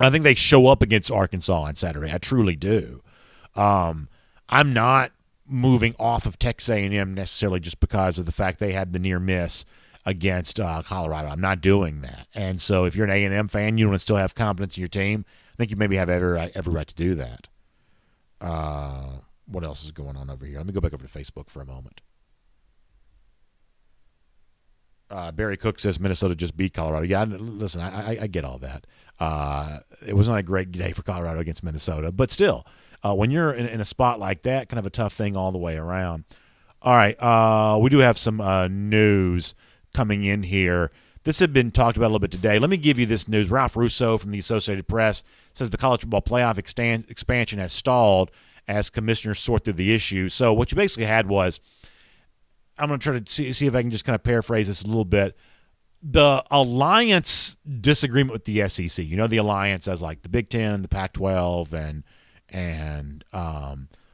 I think they show up against Arkansas on Saturday. I truly do. I'm not moving off of Texas A&M necessarily just because of the fact they had the near miss against Colorado. I'm not doing that. And so if you're an A&M fan, you want to still have confidence in your team, I think you maybe have every right to do that. What else is going on over here? Let me go back over to Facebook for a moment. Barry Cook says Minnesota just beat Colorado. Yeah, listen, I get all that. It was not a great day for Colorado against Minnesota, but still, when you're in a spot like that, kind of a tough thing all the way around. All right, we do have some news coming in here. This had been talked about a little bit today. Let me give you this news. Ralph Russo from the Associated Press says the college football playoff expansion has stalled as commissioners sort through the issue. So what you basically had was, I'm going to try to see if I can just kind of paraphrase this a little bit. The alliance disagreement with the SEC, you know, the alliance as like the Big Ten, the Pac-12, and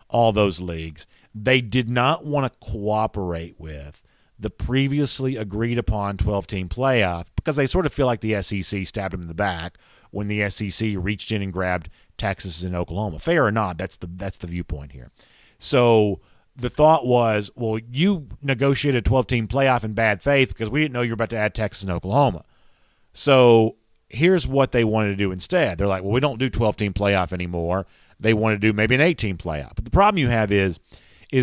all those leagues, they did not want to cooperate with the previously agreed upon 12-team playoff because they sort of feel like the SEC stabbed them in the back when the SEC reached in and grabbed Texas and Oklahoma. Fair or not, that's the viewpoint here. So the thought was, well, you negotiated a 12-team playoff in bad faith because we didn't know you were about to add Texas and Oklahoma. So here's what they wanted to do instead. They're like, well, we don't do 12-team playoff anymore. They want to do maybe an 8-team playoff. But the problem you have is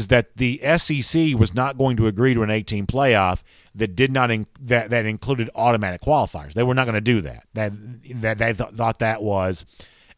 that the SEC was not going to agree to an 8-team playoff that did not that included automatic qualifiers. They were not going to do that. They thought that was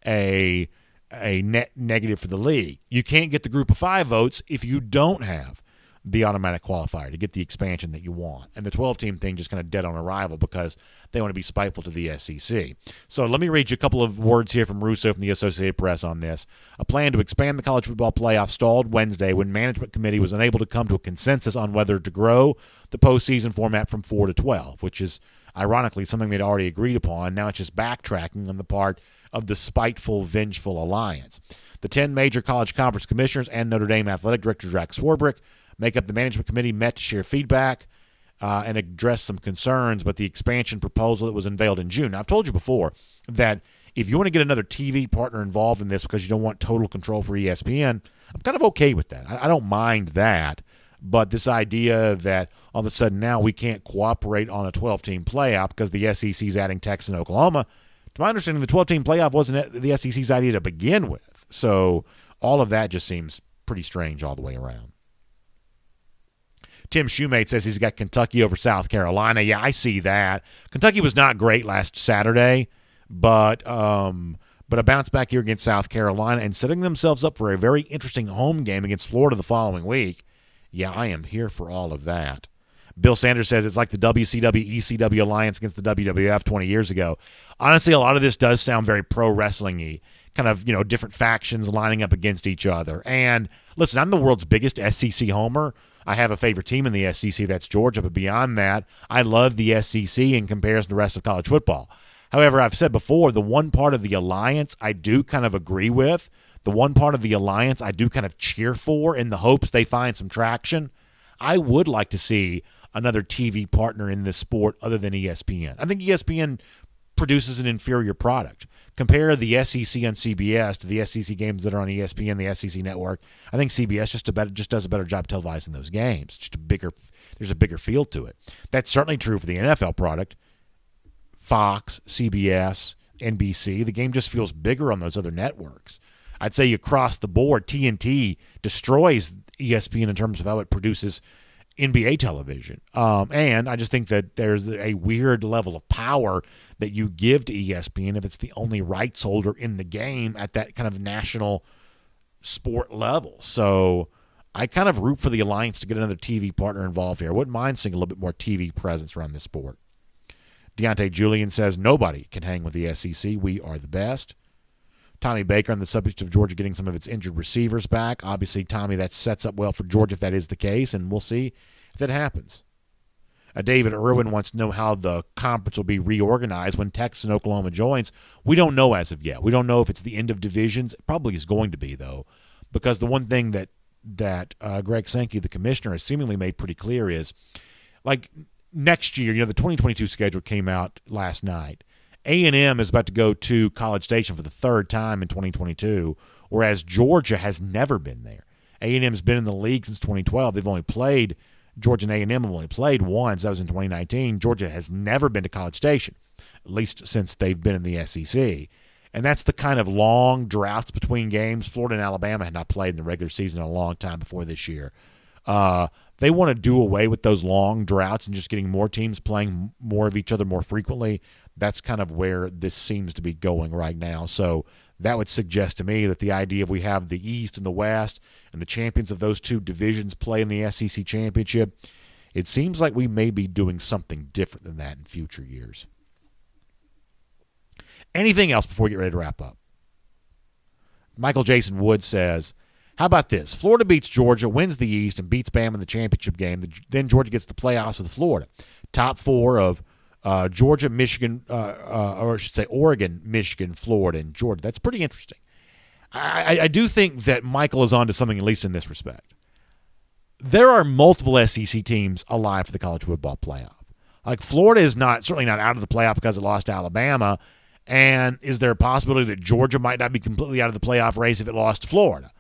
a net negative for the league. You can't get the group of 5 votes if you don't have the automatic qualifier to get the expansion that you want. And the 12-team thing just kind of dead on arrival because they want to be spiteful to the SEC. So let me read you a couple of words here from Russo from the Associated Press on this. A plan to expand the college football playoff stalled Wednesday when management committee was unable to come to a consensus on whether to grow the postseason format from 4 to 12, which is ironically something they'd already agreed upon. Now it's just backtracking on the part of the spiteful, vengeful alliance. The 10 major college conference commissioners and Notre Dame athletic director Jack Swarbrick make up the management committee, met to share feedback. and address some concerns, but the expansion proposal that was unveiled in June. Now, I've told you before that if you want to get another TV partner involved in this because you don't want total control for ESPN, I'm kind of okay with that. I don't mind that. But this idea that all of a sudden now we can't cooperate on a 12-team playoff because the SEC is adding Texas and Oklahoma, to my understanding, the 12-team playoff wasn't the SEC's idea to begin with. So all of that just seems pretty strange all the way around. Tim Shoemate says he's got Kentucky over South Carolina. Yeah, I see that. Kentucky was not great last Saturday, but a bounce back here against South Carolina and setting themselves up for a very interesting home game against Florida the following week. Yeah, I am here for all of that. Bill Sanders says it's like the WCW, ECW alliance against the WWF 20 years ago. Honestly, a lot of this does sound very pro wrestling-y, kind of, different factions lining up against each other. And listen, I'm the world's biggest SEC homer. I have a favorite team in the SEC, that's Georgia, but beyond that, I love the SEC in comparison to the rest of college football. However, I've said before, the one part of the alliance I do kind of agree with, the one part of the alliance I do kind of cheer for in the hopes they find some traction. I would like to see another TV partner in this sport other than ESPN. I think ESPN produces an inferior product. Compare the SEC on CBS to the SEC games that are on ESPN, the SEC network. I think CBS just does a better job televising those games. There's a bigger feel to it. That's certainly true for the NFL product. Fox, CBS, NBC, the game just feels bigger on those other networks. I'd say across the board, TNT destroys ESPN in terms of how it produces NBA television. And I just think that there's a weird level of power that you give to ESPN if it's the only rights holder in the game at that kind of national sport level. So I kind of root for the alliance to get another TV partner involved here. I wouldn't mind seeing a little bit more TV presence around this sport. Deontay Julian says, nobody can hang with the SEC. We are the best. Tommy Baker on the subject of Georgia getting some of its injured receivers back. Obviously, Tommy, that sets up well for Georgia if that is the case, and we'll see if that happens. David Irwin wants to know how the conference will be reorganized when Texas and Oklahoma joins. We don't know as of yet. We don't know if it's the end of divisions. It probably is going to be, though, because the one thing that Greg Sankey, the commissioner, has seemingly made pretty clear is, like, next year, the 2022 schedule came out last night. A&M is about to go to College Station for the third time in 2022, whereas Georgia has never been there. A&M's been in the league since 2012. They've only played – Georgia and A&M have only played once. That was in 2019. Georgia has never been to College Station, at least since they've been in the SEC. And that's the kind of long droughts between games. Florida and Alabama had not played in the regular season in a long time before this year. They want to do away with those long droughts and just getting more teams playing more of each other more frequently. That's kind of where this seems to be going right now. So that would suggest to me that the idea of we have the East and the West and the champions of those two divisions play in the SEC championship, it seems like we may be doing something different than that in future years. Anything else before we get ready to wrap up? Michael Jason Wood says, how about this? Florida beats Georgia, wins the East, and beats Bama in the championship game. Then Georgia gets the playoffs with Florida. Top four of Georgia, Michigan, or I should say Oregon, Michigan, Florida, and Georgia. That's pretty interesting. I do think that Michael is onto something, at least in this respect. There are multiple SEC teams alive for the college football playoff. Like Florida is certainly not out of the playoff because it lost to Alabama. And is there a possibility that Georgia might not be completely out of the playoff race if it lost to Florida?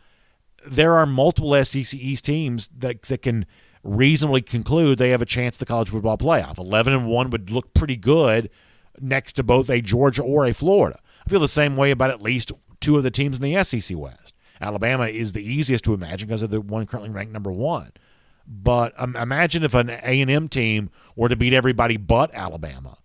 There are multiple SEC East teams that can reasonably conclude they have a chance at the college football playoff. 11-1 would look pretty good next to both a Georgia or a Florida. I feel the same way about at least two of the teams in the SEC West. Alabama is the easiest to imagine because of the one currently ranked number one. But imagine if an A&M team were to beat everybody but Alabama.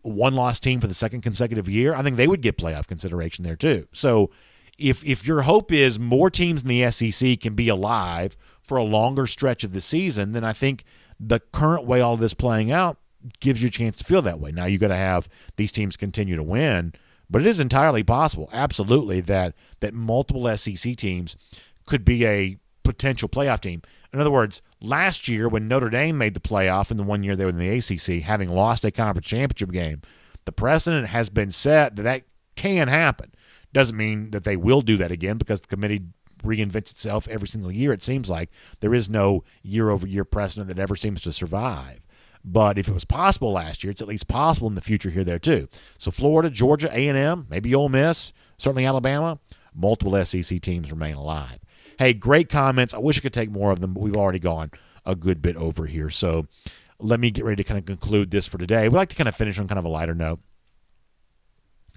A one-loss team for the second consecutive year, I think they would get playoff consideration there too. So if your hope is more teams in the SEC can be alive for a longer stretch of the season, then I think the current way all of this playing out gives you a chance to feel that way. Now you got to have these teams continue to win, but it is entirely possible, absolutely, that multiple SEC teams could be a potential playoff team. In other words, last year when Notre Dame made the playoff in the 1 year they were in the ACC, having lost a conference championship game, the precedent has been set that can happen. Doesn't mean that they will do that again because the committee reinvents itself every single year, it seems like. There is no year-over-year precedent that ever seems to survive. But if it was possible last year, it's at least possible in the future here there too. So Florida, Georgia, A&M, maybe Ole Miss, certainly Alabama, multiple SEC teams remain alive. Hey, great comments. I wish I could take more of them, but we've already gone a good bit over here. So let me get ready to kind of conclude this for today. We'd like to kind of finish on kind of a lighter note.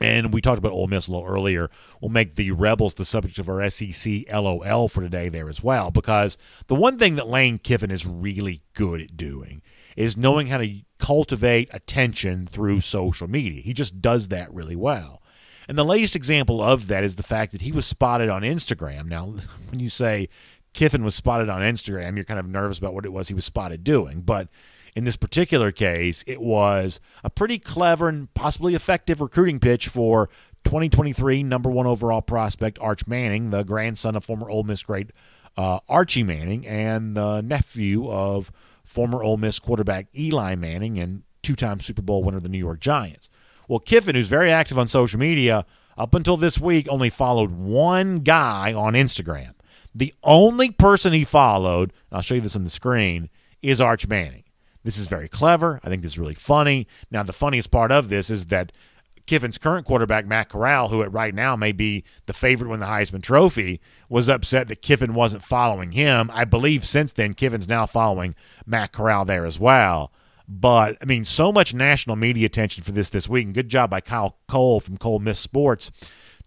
And we talked about Ole Miss a little earlier. We'll make the Rebels the subject of our SEC LOL for today there as well, because the one thing that Lane Kiffin is really good at doing is knowing how to cultivate attention through social media. He just does that really well. And the latest example of that is the fact that he was spotted on Instagram. Now, when you say Kiffin was spotted on Instagram, you're kind of nervous about what it was he was spotted doing. But in this particular case, it was a pretty clever and possibly effective recruiting pitch for 2023 number one overall prospect Arch Manning, the grandson of former Ole Miss great Archie Manning and the nephew of former Ole Miss quarterback Eli Manning and two-time Super Bowl winner of the New York Giants. Well, Kiffin, who's very active on social media, up until this week only followed one guy on Instagram. The only person he followed, and I'll show you this on the screen, is Arch Manning. This is very clever. I think this is really funny. Now, the funniest part of this is that Kiffin's current quarterback, Matt Corral, who right now may be the favorite to win the Heisman Trophy, was upset that Kiffin wasn't following him. I believe since then Kiffin's now following Matt Corral there as well. But, I mean, so much national media attention for this week, and good job by Kyle Cole from Cole Miss Sports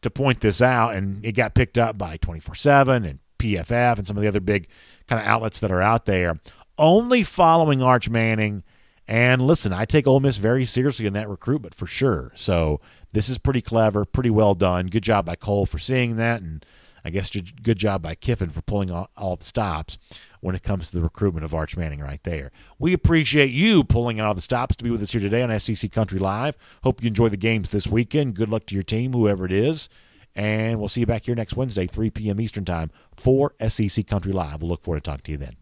to point this out, and it got picked up by 24/7 and PFF and some of the other big kind of outlets that are out there. Only following Arch Manning. And listen, I take Ole Miss very seriously in that recruitment for sure. So this is pretty clever, pretty well done. Good job by Cole for seeing that, and I guess good job by Kiffin for pulling all the stops when it comes to the recruitment of Arch Manning right there. We appreciate you pulling out all the stops to be with us here today on SEC Country Live. Hope you enjoy the games this weekend. Good luck to your team, whoever it is. And we'll see you back here next Wednesday, 3 p.m. Eastern Time for SEC Country Live. We'll look forward to talking to you then.